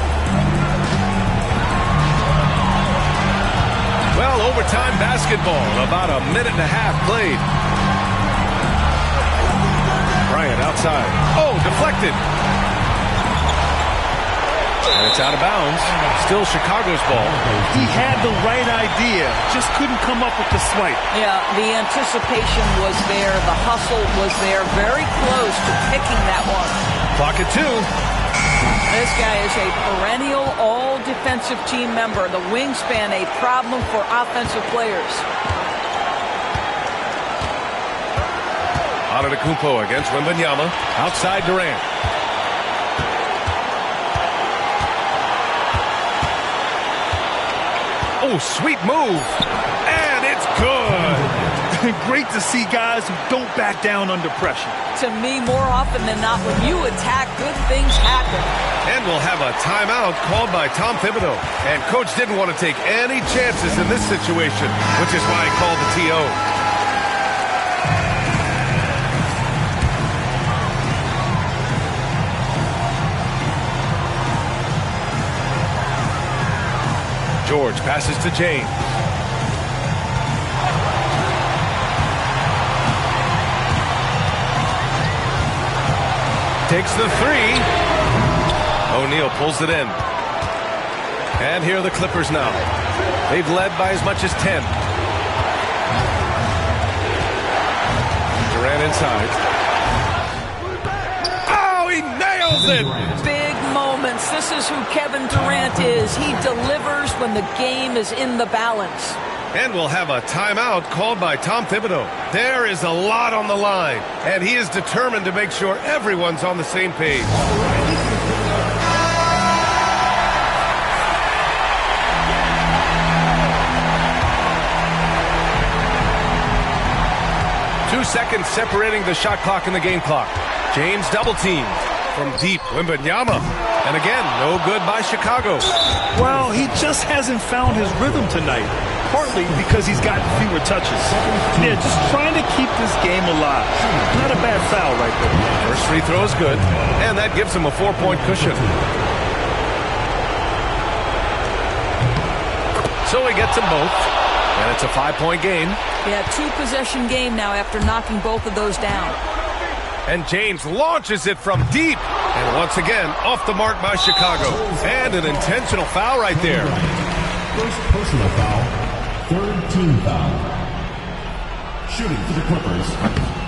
Well, overtime basketball, about a minute and a half played. Bryant outside. Oh, deflected. And it's out of bounds. Still Chicago's ball. He had the right idea, just couldn't come up with the swipe. Yeah, the anticipation was there. The hustle was there. Very close to picking that one. Clock at 2. This guy is a perennial all-defensive team member. The wingspan, a problem for offensive players. Antetokounmpo against Wembanyama. Outside Durant. Oh, sweet move. And it's good. Great to see guys who don't back down under pressure. To me, more often than not, when you attack, good things happen. And we'll have a timeout called by Tom Thibodeau. And Coach didn't want to take any chances in this situation, which is why he called the TO. George passes to James. Takes the 3. O'Neal pulls it in. And here are the Clippers now. They've led by as much as 10. Durant inside. Oh, he nails it! Big moments. This is who Kevin Durant is. He delivers when the game is in the balance. And we'll have a timeout called by Tom Thibodeau. There is a lot on the line, and he is determined to make sure everyone's on the same page. Two seconds separating the shot clock and the game clock. James double teamed from deep. Wembanyama. And again, no good by Chicago. Well, he just hasn't found his rhythm tonight. Partly because he's gotten fewer touches. Yeah, just trying to keep this game alive. Not a bad foul right there. First free throw is good, and that gives him a 4-point cushion. So he gets them both, and it's a 5-point game. Yeah, 2-possession game now after knocking both of those down. And James launches it from deep. And once again, off the mark by Chicago. And an intentional foul right there. First personal foul. Third team foul. Shooting for the Clippers,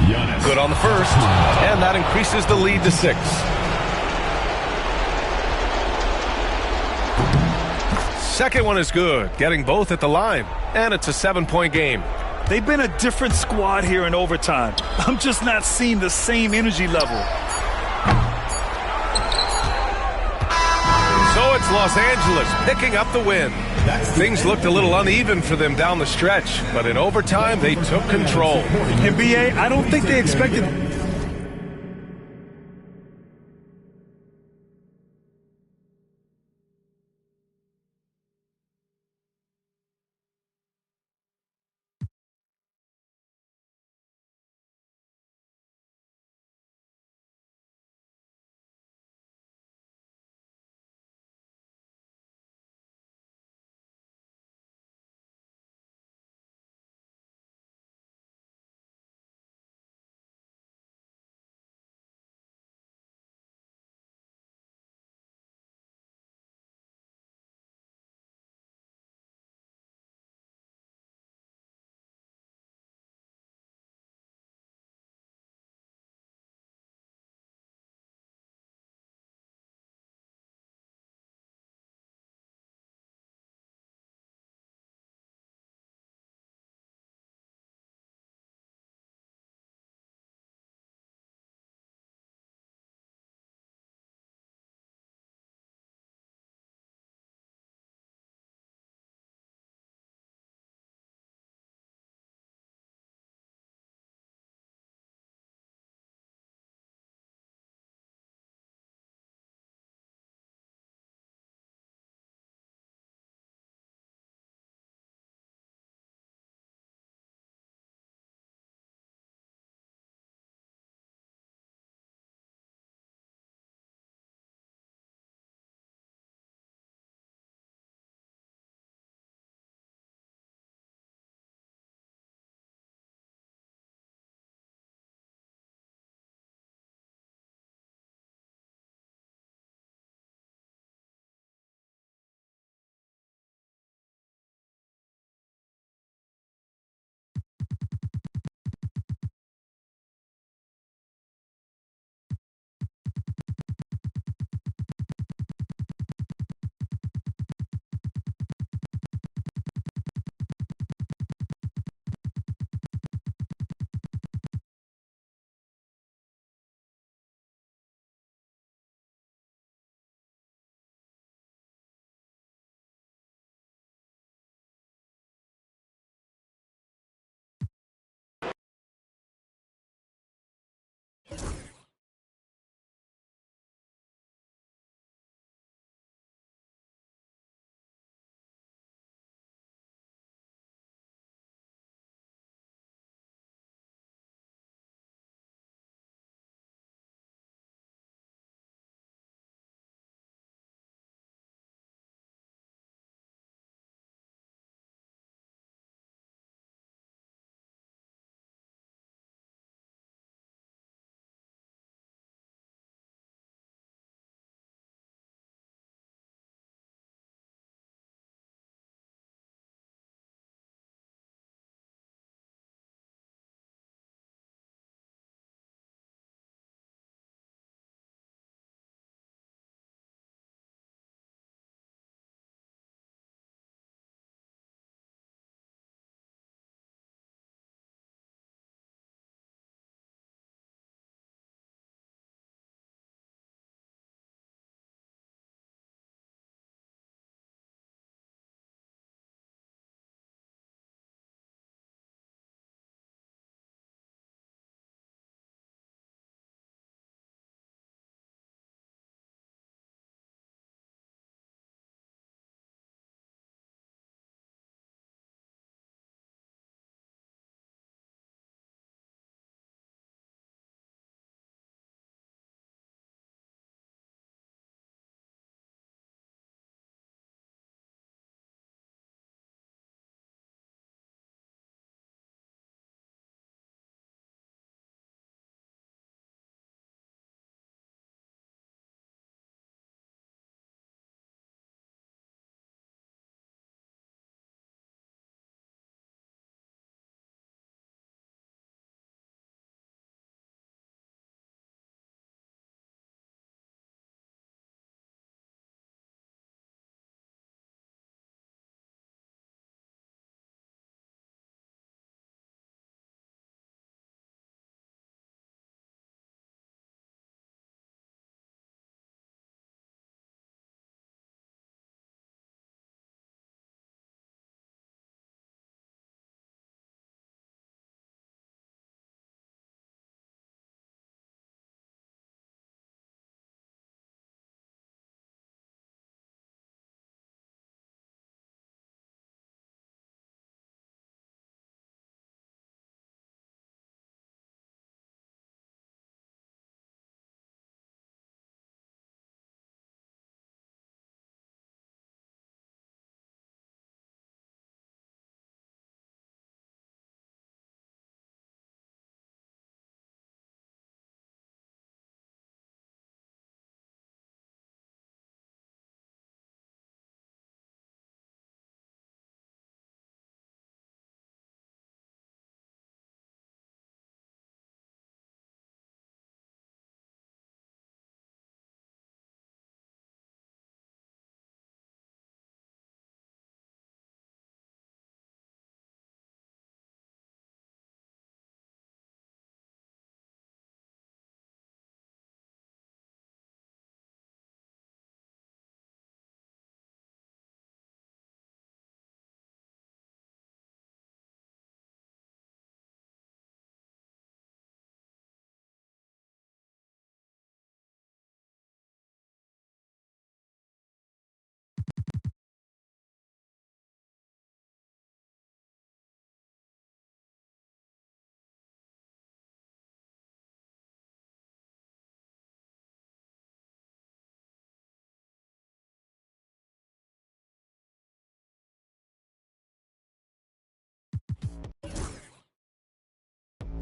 Giannis. Good on the first, and that increases the lead to 6. Second one is good, getting both at the line, and it's a 7-point game. They've been a different squad here in overtime. I'm just not seeing the same energy level. So it's Los Angeles picking up the win. Things looked a little uneven for them down the stretch, but in overtime, they took control. NBA, I don't think they expected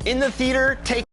In the theater, take